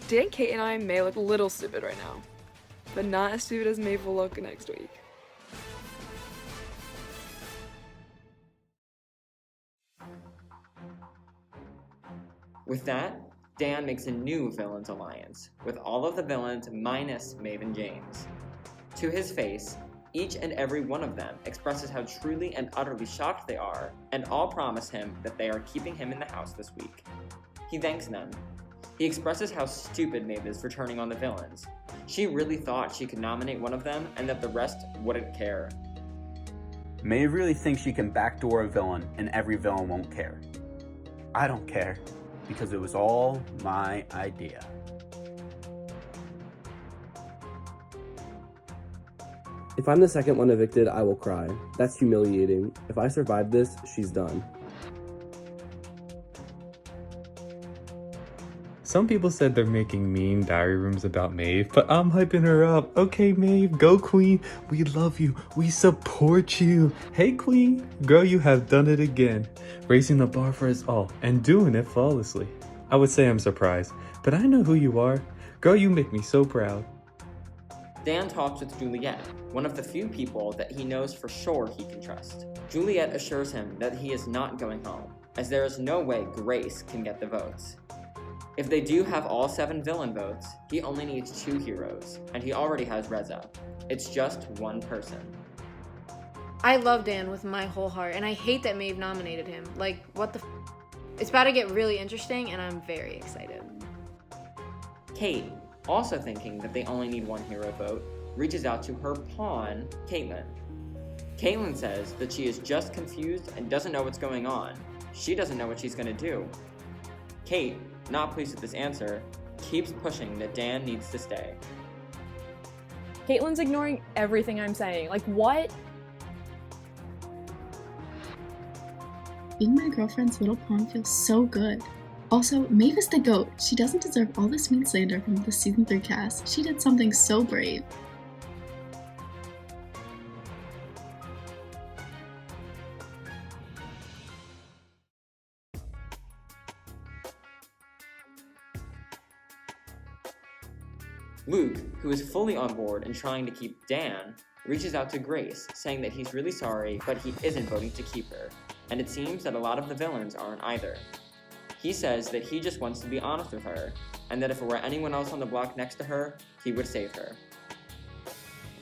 R: Dan, Kate, and I may look a little stupid right now, but not as stupid as Maeve will look next week.
E: With that, Dan makes a new villains alliance, with all of the villains minus Maeve and James. To his face, each and every one of them expresses how truly and utterly shocked they are, and all promise him that they are keeping him in the house this week. He thanks them. He expresses how stupid Maeve is for turning on the villains. She really thought she could nominate one of them and that the rest wouldn't care.
F: Maeve really thinks she can backdoor a villain and every villain won't care. I don't care, because it was all my idea.
Q: If I'm the second one evicted, I will cry. That's humiliating. If I survive this, she's done.
K: Some people said they're making mean diary rooms about Maeve, but I'm hyping her up. Okay, Maeve, go queen. We love you. We support you. Hey, queen. Girl, you have done it again. Raising the bar for us all and doing it flawlessly. I would say I'm surprised, but I know who you are. Girl, you make me so proud.
E: Dan talks with Juliet, one of the few people that he knows for sure he can trust. Juliet assures him that he is not going home, as there is no way Grace can get the votes. If they do have all 7 villain votes, he only needs 2 heroes, and he already has Reza. It's just one person.
D: I love Dan with my whole heart, and I hate that Maeve nominated him. Like, what the f***? It's about to get really interesting, and I'm very excited.
E: Kate, also thinking that they only need 1 hero vote, reaches out to her pawn, Kaitlyn. Kaitlyn says that she is just confused and doesn't know what's going on. She doesn't know what she's gonna do. Kate, not pleased with this answer, keeps pushing that Dan needs to stay.
O: Kaitlyn's ignoring everything I'm saying. Like, what?
J: Being my girlfriend's little pawn feels so good. Also, Maeve is the GOAT. She doesn't deserve all this mean slander from the Season 3 cast. She did something so brave.
E: Luke, who is fully on board and trying to keep Dan, reaches out to Grace, saying that he's really sorry, but he isn't voting to keep her, and it seems that a lot of the villains aren't either. He says that he just wants to be honest with her, and that if it were anyone else on the block next to her, he would save her.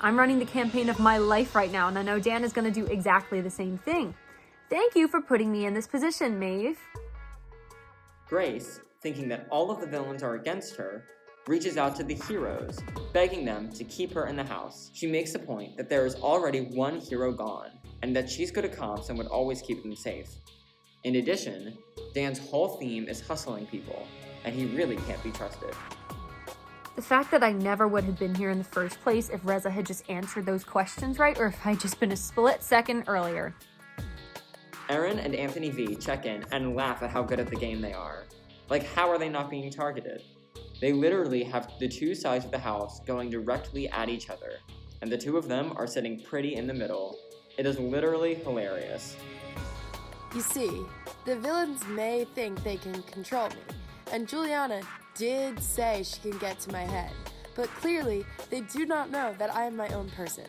C: I'm running the campaign of my life right now, and I know Dan is going to do exactly the same thing. Thank you for putting me in this position, Maeve.
E: Grace, thinking that all of the villains are against her, reaches out to the heroes, begging them to keep her in the house. She makes the point that there is already one hero gone, and that she's good at comps and would always keep them safe. In addition, Dan's whole theme is hustling people, and he really can't be trusted.
C: The fact that I never would have been here in the first place if Reza had just answered those questions right, or if I'd just been a split second earlier.
E: Erin and Anthony V check in and laugh at how good at the game they are. Like, how are they not being targeted? They literally have the two sides of the house going directly at each other, and the two of them are sitting pretty in the middle. It is literally hilarious.
L: You see, the villains may think they can control me, and Juliana did say she can get to my head, but clearly they do not know that I am my own person.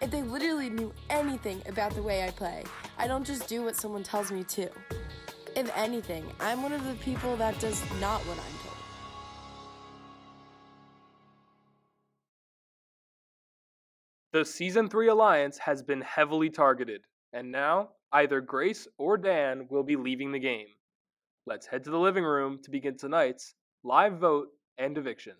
L: If they literally knew anything about the way I play, I don't just do what someone tells me to. If anything, I'm one of the people that does not what I'm told.
A: The Season 3 alliance has been heavily targeted, and now either Grace or Dan will be leaving the game. Let's head to the living room to begin tonight's live vote and eviction.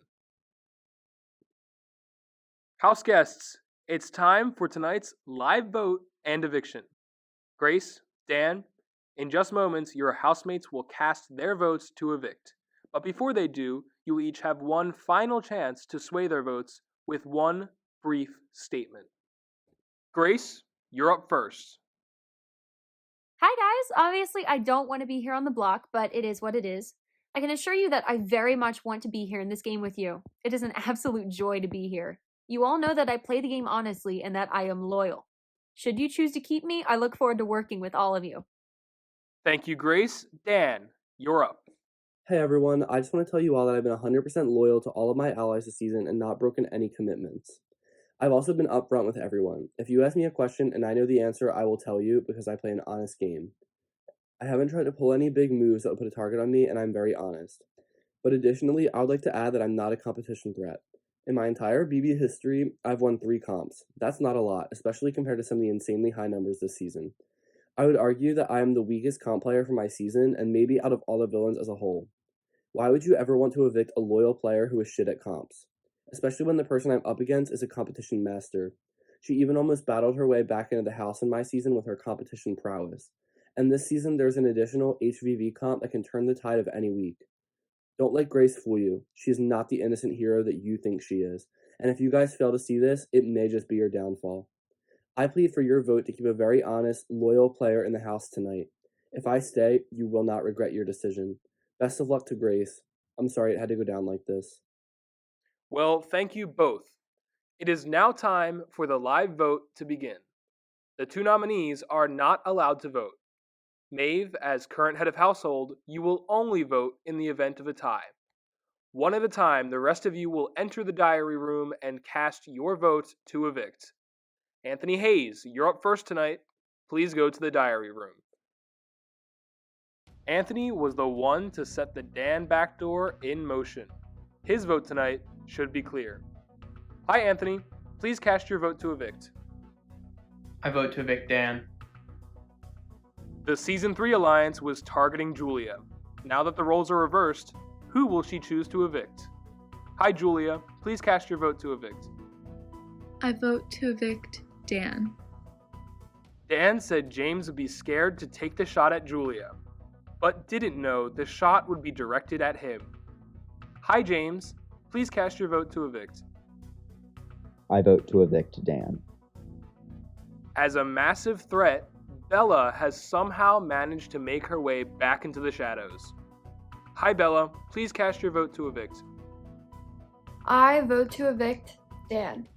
A: House guests, it's time for tonight's live vote and eviction. Grace, Dan, in just moments, your housemates will cast their votes to evict. But before they do, you'll each have one final chance to sway their votes with one brief statement. Grace, you're up first.
C: Hi guys, obviously I don't want to be here on the block, but it is what it is. I can assure you that I very much want to be here in this game with you. It is an absolute joy to be here. You all know that I play the game honestly and that I am loyal. Should you choose to keep me, I look forward to working with all of you.
A: Thank you, Grace. Dan, you're up.
Q: Hey everyone, I just want to tell you all that I've been 100% loyal to all of my allies this season and not broken any commitments. I've also been upfront with everyone. If you ask me a question and I know the answer, I will tell you because I play an honest game. I haven't tried to pull any big moves that would put a target on me, and I'm very honest. But additionally, I would like to add that I'm not a competition threat. In my entire BB history, I've won 3 comps. That's not a lot, especially compared to some of the insanely high numbers this season. I would argue that I am the weakest comp player for my season, and maybe out of all the villains as a whole. Why would you ever want to evict a loyal player who is shit at comps? Especially when the person I'm up against is a competition master. She even almost battled her way back into the house in my season with her competition prowess. And this season there's an additional HVV comp that can turn the tide of any week. Don't let Grace fool you. She is not the innocent hero that you think she is. And if you guys fail to see this, it may just be your downfall. I plead for your vote to keep a very honest, loyal player in the house tonight. If I stay, you will not regret your decision. Best of luck to Grace. I'm sorry it had to go down like this.
A: Well, thank you both. It is now time for the live vote to begin. The 2 nominees are not allowed to vote. Maeve, as current head of household, you will only vote in the event of a tie. One at a time, the rest of you will enter the diary room and cast your vote to evict. Anthony Hayes, you're up first tonight. Please go to the diary room. Anthony was the one to set the Dan backdoor in motion. His vote tonight should be clear. Hi, Anthony. Please cast your vote to evict.
H: I vote to evict Dan.
A: The Season 3 alliance was targeting Julia. Now that the roles are reversed, who will she choose to evict? Hi, Julia. Please cast your vote to evict.
I: I vote to evict Dan.
A: Dan said James would be scared to take the shot at Julia, but didn't know the shot would be directed at him. Hi, James. Please cast your vote to evict.
U: I vote to evict Dan.
A: As a massive threat, Bella has somehow managed to make her way back into the shadows. Hi, Bella. Please cast your vote to evict.
I: I vote to evict Dan.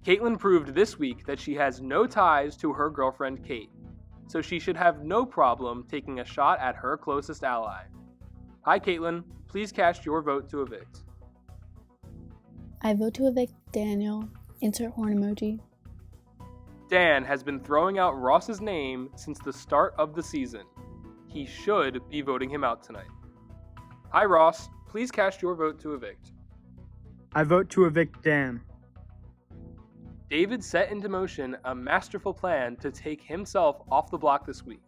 A: Kaitlyn proved this week that she has no ties to her girlfriend Kate, so she should have no problem taking a shot at her closest ally. Hi, Kaitlyn. Please cast your vote to evict.
J: I vote to evict Daniel. Insert horn emoji.
A: Dan has been throwing out Ross's name since the start of the season. he should be voting him out tonight. Hi Ross, please cast your vote to evict.
N: I vote to evict Dan.
A: David set into motion a masterful plan to take himself off the block this week.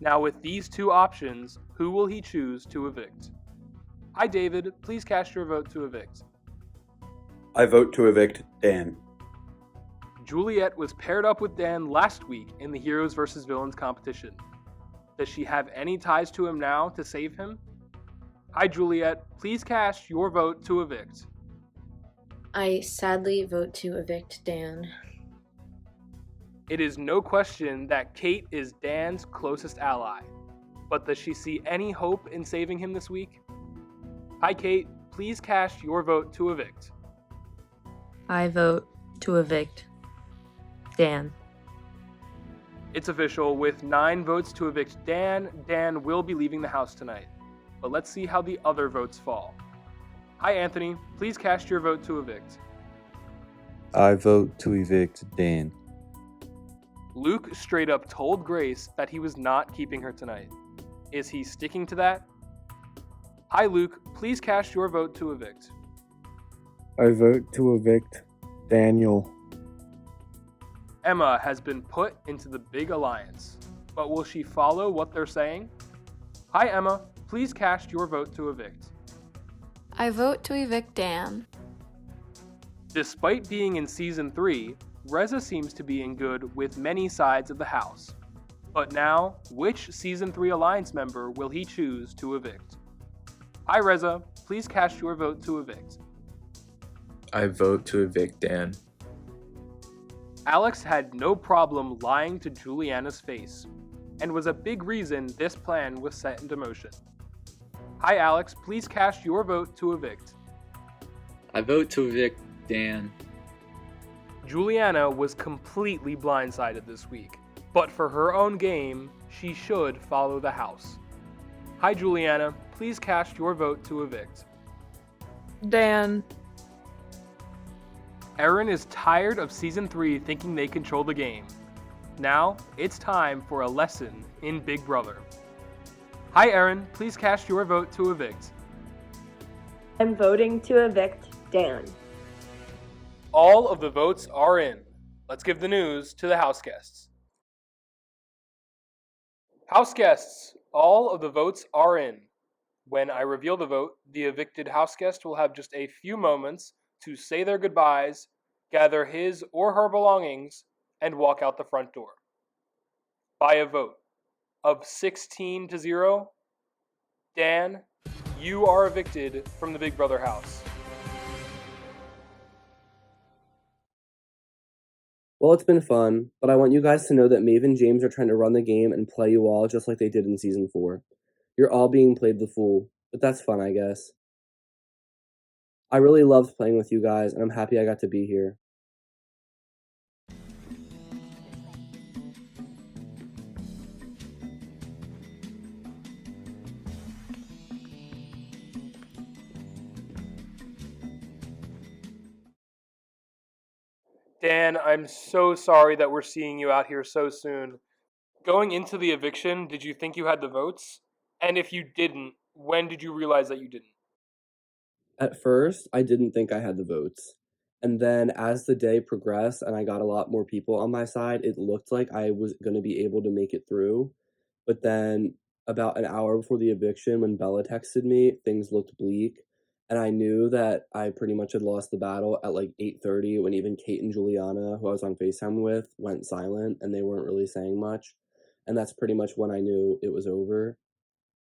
A: Now with these two options, who will he choose to evict? Hi David, please cast your vote to evict.
F: I vote to evict Dan.
A: Juliet was paired up with Dan last week in the Heroes vs. Villains competition. Does she have any ties to him now to save him? Hi Juliet, please cast your vote to evict.
D: I sadly vote to evict Dan.
A: It is no question that Kate is Dan's closest ally, but does she see any hope in saving him this week? Hi Kate, please cast your vote to evict.
V: I vote to evict Dan.
A: It's official, with 9 votes to evict Dan, Dan will be leaving the house tonight. But let's see how the other votes fall. Hi Anthony, please cast your vote to evict.
W: I vote to evict Dan.
A: Luke straight up told Grace that he was not keeping her tonight. Is he sticking to that? Hi Luke, please cast your vote to evict.
P: I vote to evict Daniel.
A: Emma has been put into the big alliance, but will she follow what they're saying? Hi Emma, please cast your vote to evict.
I: I vote to evict Dan.
A: Despite being in Season 3, Reza seems to be in good with many sides of the house. But now, which Season 3 Alliance member will he choose to evict? Hi Reza, please cast your vote to evict.
K: I vote to evict Dan.
A: Alex had no problem lying to Juliana's face, and was a big reason this plan was set into motion. Hi Alex, please cast your vote to evict.
B: I vote to evict Dan.
A: Juliana was completely blindsided this week, but for her own game, she should follow the house. Hi Juliana, please cast your vote to evict.
R: Dan.
A: Erin is tired of Season 3 thinking they control the game. Now, it's time for a lesson in Big Brother. Hi Erin, please cast your vote to evict.
X: I'm voting to evict Dan.
A: All of the votes are in. Let's give the news to the houseguests. Houseguests, all of the votes are in. When I reveal the vote, the evicted houseguest will have just a few moments to say their goodbyes, gather his or her belongings, and walk out the front door. By a vote of 16-0, Dan, you are evicted from the Big Brother house.
Q: Well, it's been fun, but I want you guys to know that Maeve and James are trying to run the game and play you all just like they did in Season 4. You're all being played the fool, but that's fun, I guess. I really loved playing with you guys, and I'm happy I got to be here.
A: Dan, I'm so sorry that we're seeing you out here so soon. Going into the eviction, did you think you had the votes? And if you didn't, when did you realize that you didn't?
Q: At first, I didn't think I had the votes. And then as the day progressed and I got a lot more people on my side, it looked like I was going to be able to make it through. But then about an hour before the eviction, when Bella texted me, things looked bleak. And I knew that I pretty much had lost the battle at like 8:30 when even Kate and Juliana, who I was on FaceTime with, went silent and they weren't really saying much. And that's pretty much when I knew it was over.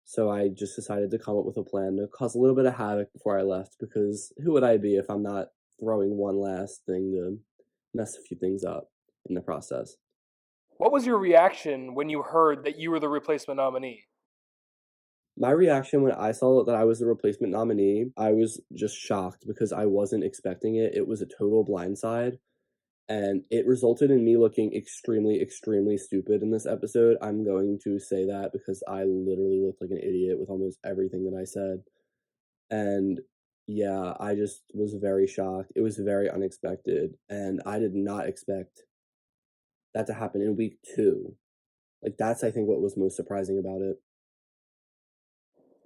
Q: So I just decided to come up with a plan to cause a little bit of havoc before I left, because who would I be if I'm not throwing one last thing to mess a few things up in the process.
A: What was your reaction when you heard that you were the replacement nominee?
Q: My reaction when I saw that I was the replacement nominee, I was just shocked because I wasn't expecting it. It was a total blindside, and it resulted in me looking extremely, extremely stupid in this episode. I'm going to say that because I literally looked like an idiot with almost everything that I said. And yeah, I just was very shocked. It was very unexpected, and I did not expect that to happen in week 2. Like, that's, I think, what was most surprising about it.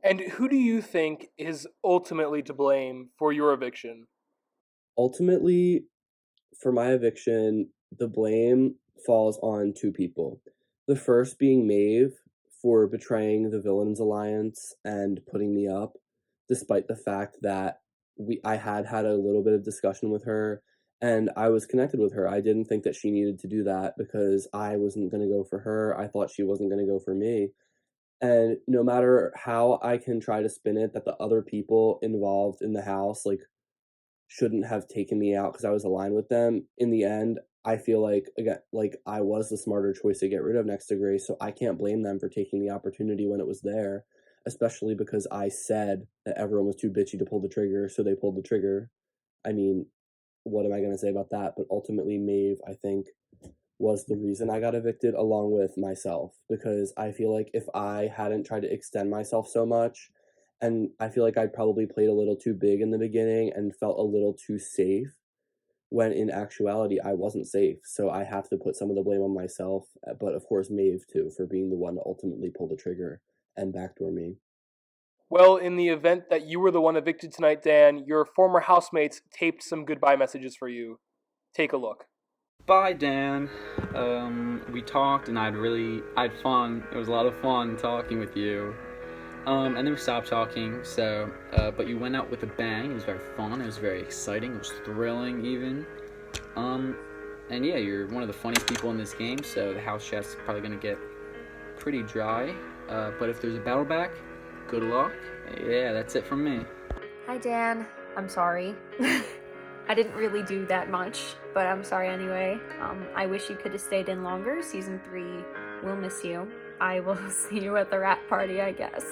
A: And who do you think is ultimately to blame for your eviction?
Q: Ultimately, for my eviction, the blame falls on two people. The first being Maeve for betraying the Villains Alliance and putting me up, despite the fact that I had a little bit of discussion with her and I was connected with her. I didn't think that she needed to do that because I wasn't going to go for her. I thought she wasn't going to go for me. And no matter how I can try to spin it that the other people involved in the house shouldn't have taken me out because I was aligned with them. In the end, I feel like again, like I was the smarter choice to get rid of next to Grace, so I can't blame them for taking the opportunity when it was there, especially because I said that everyone was too bitchy to pull the trigger, so they pulled the trigger. I mean, what am I going to say about that? But ultimately, Maeve, I think, was the reason I got evicted along with myself because I feel like if I hadn't tried to extend myself so much, and I feel like I probably played a little too big in the beginning and felt a little too safe when in actuality I wasn't safe. So I have to put some of the blame on myself, but of course Maeve too for being the one to ultimately pull the trigger and backdoor me.
A: Well, in the event that you were the one evicted tonight, Dan, your former housemates taped some goodbye messages for you. Take a look.
B: Bye, Dan. We talked and I had fun. It was a lot of fun talking with you. And then we stopped talking, so, but you went out with a bang. It was very fun. It was very exciting. It was thrilling, even. And yeah, you're one of the funniest people in this game, so the house chat's probably gonna get pretty dry. But if there's a battle back, good luck. Yeah, that's it from me.
C: Hi, Dan. I'm sorry. I didn't really do that much, but I'm sorry anyway. I wish you could have stayed in longer. Season 3 will miss you. I will see you at the wrap party, I guess.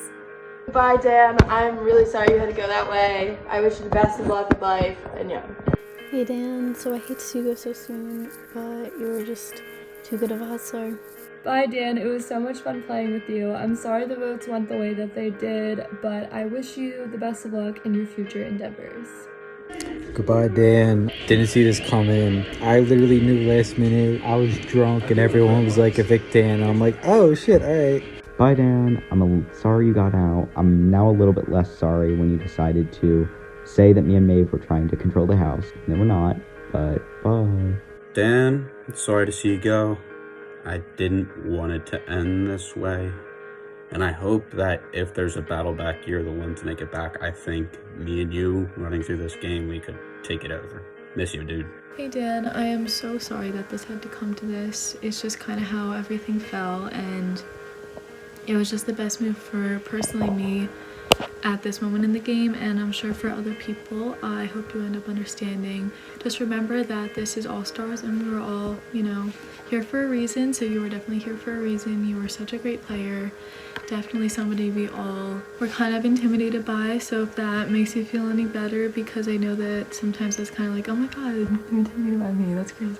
X: Bye, Dan. I'm really sorry you had to go that way. I wish you the best of luck in life, and yeah.
J: Hey Dan, so I hate to see you go so soon, but you were just too good of a hustler.
I: Bye, Dan. It was so much fun playing with you. I'm sorry the votes went the way that they did, but I wish you the best of luck in your future endeavors.
G: Goodbye, Dan. Didn't see this coming. I literally knew last minute. I was drunk and everyone was like, evict Dan. And I'm like, oh shit, alright.
U: Bye, Dan. I'm sorry you got out. I'm now a little bit less sorry when you decided to say that me and Maeve were trying to control the house. They were not, but bye.
F: Dan, sorry to see you go. I didn't want it to end this way. And I hope that if there's a battle back, you're the one to make it back. I think me and you running through this game, we could take it over. Miss you, dude.
J: Hey Dan, I am so sorry that this had to come to this. It's just kind of how everything fell, and it was just the best move for personally me at this moment in the game, and I'm sure for other people. I hope you end up understanding. Just remember that this is All Stars and we were all, here for a reason, so you were definitely here for a reason. You were such a great player. Definitely somebody we all were kind of intimidated by, so if that makes you feel any better, because I know that sometimes that's kind of like, oh my god, you're intimidated by me, that's crazy.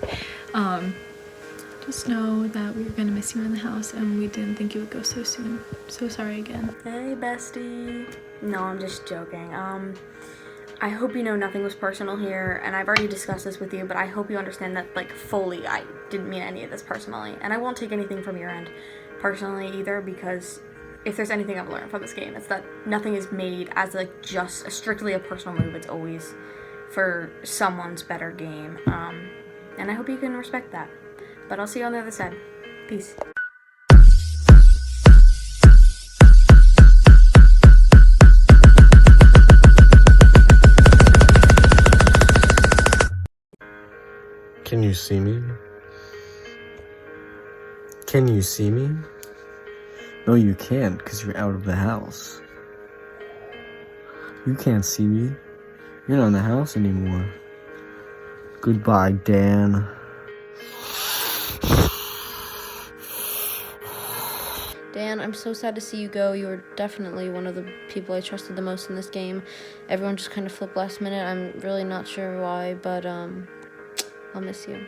J: Just know that we were gonna miss you in the house and we didn't think you would go so soon. So sorry again.
D: Hey, bestie. No, I'm just joking. I hope you know nothing was personal here, and I've already discussed this with you, but I hope you understand that, fully, I didn't mean any of this personally, and I won't take anything from your end personally either, because if there's anything I've learned from this game, it's that nothing is made as, just strictly a personal move. It's always for someone's better game, and I hope you can respect that. But I'll see you on the other side. Peace.
M: Can you see me? Can you see me? No, you can't, because you're out of the house. You can't see me. You're not in the house anymore. Goodbye, Dan.
S: Dan, I'm so sad to see you go. You were definitely one of the people I trusted the most in this game. Everyone just kind of flipped last minute. I'm really not sure why, but I'll miss you.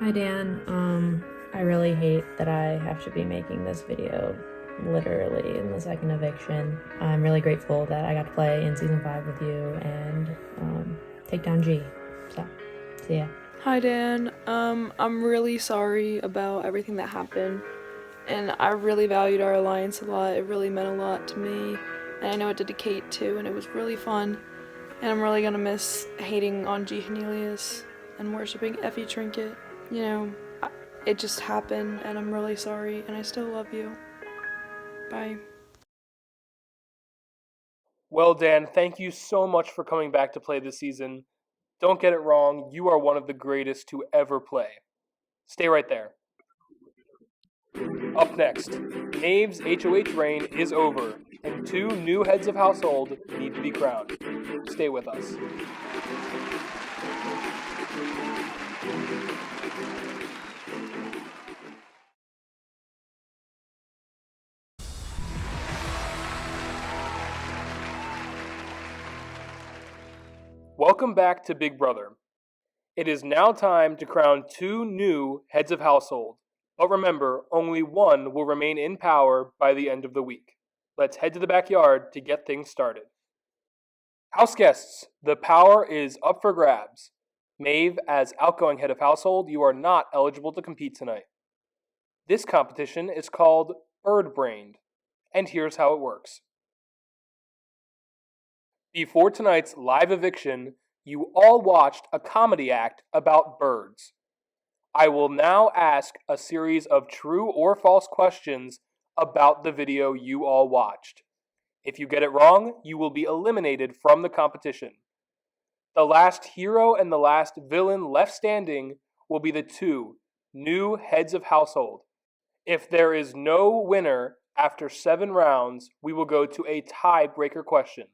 O: Hi Dan, I really hate that I have to be making this video literally in the second eviction. I'm really grateful that I got to play in season 5 with you and take down G. So, see ya.
R: Hi Dan, I'm really sorry about everything that happened, and I really valued our alliance a lot. It really meant a lot to me, And I know it did to Kate too, and it was really fun. And I'm really gonna miss hating on G. Cornelius and worshiping Effie Trinket. You know, it just happened, and I'm really sorry, and I still love you. Bye.
A: Well, Dan, thank you so much for coming back to play this season. Don't get it wrong, you are one of the greatest to ever play. Stay right there. Up next, Maeve's HOH reign is over, and 2 new heads of household need to be crowned. Stay with us. Welcome back to Big Brother. It is now time to crown 2 new heads of household. But remember, only one will remain in power by the end of the week. Let's head to the backyard to get things started. Houseguests, the power is up for grabs. Maeve, as outgoing head of household, you are not eligible to compete tonight. This competition is called Bird Brained, and here's how it works. Before tonight's live eviction, you all watched a comedy act about birds. I will now ask a series of true or false questions about the video you all watched. If you get it wrong, you will be eliminated from the competition. The last hero and the last villain left standing will be the 2 new heads of household. If there is no winner after 7 rounds, we will go to a tiebreaker question.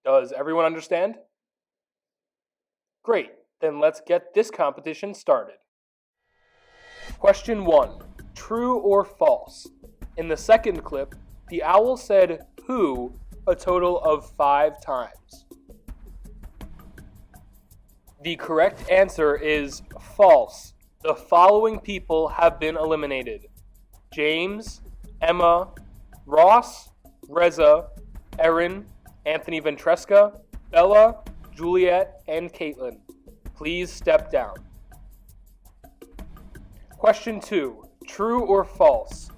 A: Does everyone understand? Great, then let's get this competition started. Question 1. True or false? In the second clip, the owl said who a total of 5 times. The correct answer is false. The following people have been eliminated: James, Emma, Ross, Reza, Erin, Anthony Ventresca, Bella, Juliet, and Kaitlyn. Please step down. Question 2. True or false?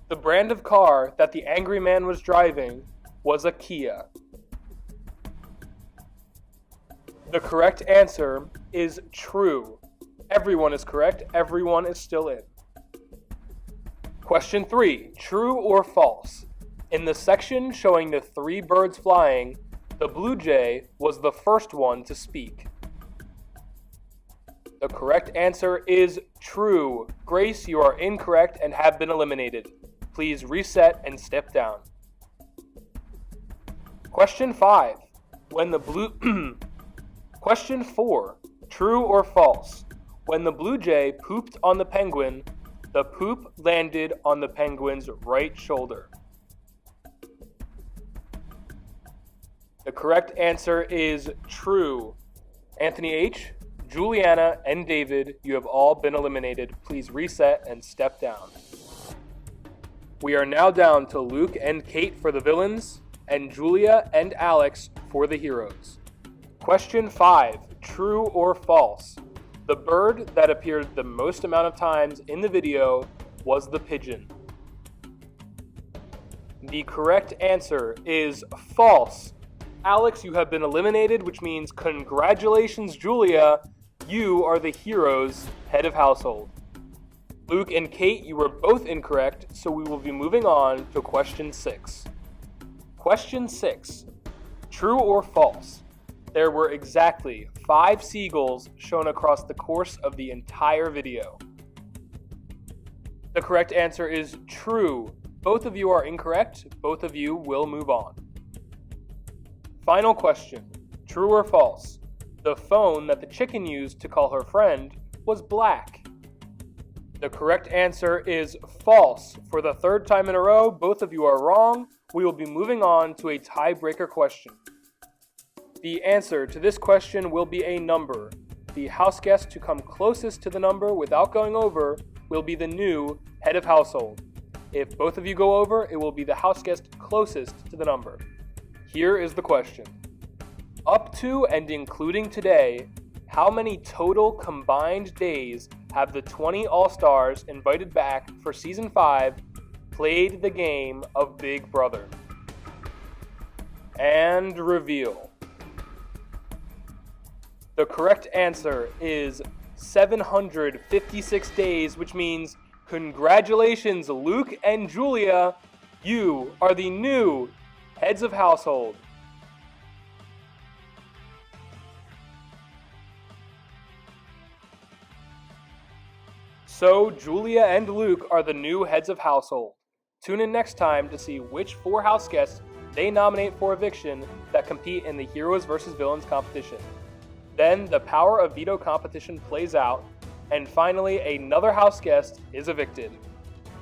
A: The brand of car that the angry man was driving was a Kia. The correct answer is true. Everyone is correct. Everyone is still in. Question 3. True or false? In the section showing the 3 birds flying, the blue jay was the first one to speak. The correct answer is true. Grace, you are incorrect and have been eliminated. Please reset and step down. Question 5. Question 4. True or false? When the blue jay pooped on the penguin, the poop landed on the penguin's right shoulder. The correct answer is true. Anthony H., Juliana, and David, you have all been eliminated. Please reset and step down. We are now down to Luke and Kate for the villains, and Julia and Alex for the heroes. Question 5. True or false? The bird that appeared the most amount of times in the video was the pigeon. The correct answer is false. Alex, you have been eliminated, which means congratulations, Julia. You are the hero's head of household. Luke and Kate, you were both incorrect, so we will be moving on to question 6. Question 6. True or false? There were exactly 5 seagulls shown across the course of the entire video. The correct answer is true. Both of you are incorrect. Both of you will move on. Final question. True or false? The phone that the chicken used to call her friend was black. The correct answer is false. For the 3rd time in a row, both of you are wrong. We will be moving on to a tiebreaker question. The answer to this question will be a number. The house guest to come closest to the number without going over will be the new head of household. If both of you go over, it will be the house guest closest to the number. Here is the question. Up to and including today, how many total combined days have the 20 All-Stars invited back for Season 5 played the game of Big Brother? And reveal. The correct answer is 756 days, which means congratulations, Luke and Julia. You are the new heads of household. So, Julia and Luke are the new heads of household. Tune in next time to see which 4 house guests they nominate for eviction that compete in the Heroes vs. Villains competition. Then the Power of Veto competition plays out, and finally another house guest is evicted.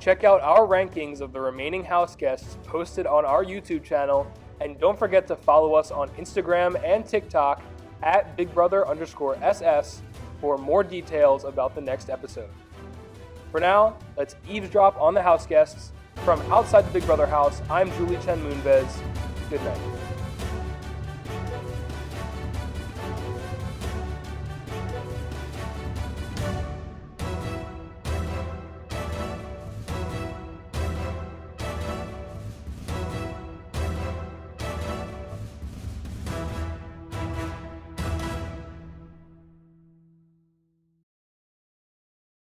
A: Check out our rankings of the remaining house guests posted on our YouTube channel, and don't forget to follow us on Instagram and TikTok at BigBrother_SS for more details about the next episode. For now, let's eavesdrop on the house guests. From outside the Big Brother house, I'm Julie Chen Moonves. Good night.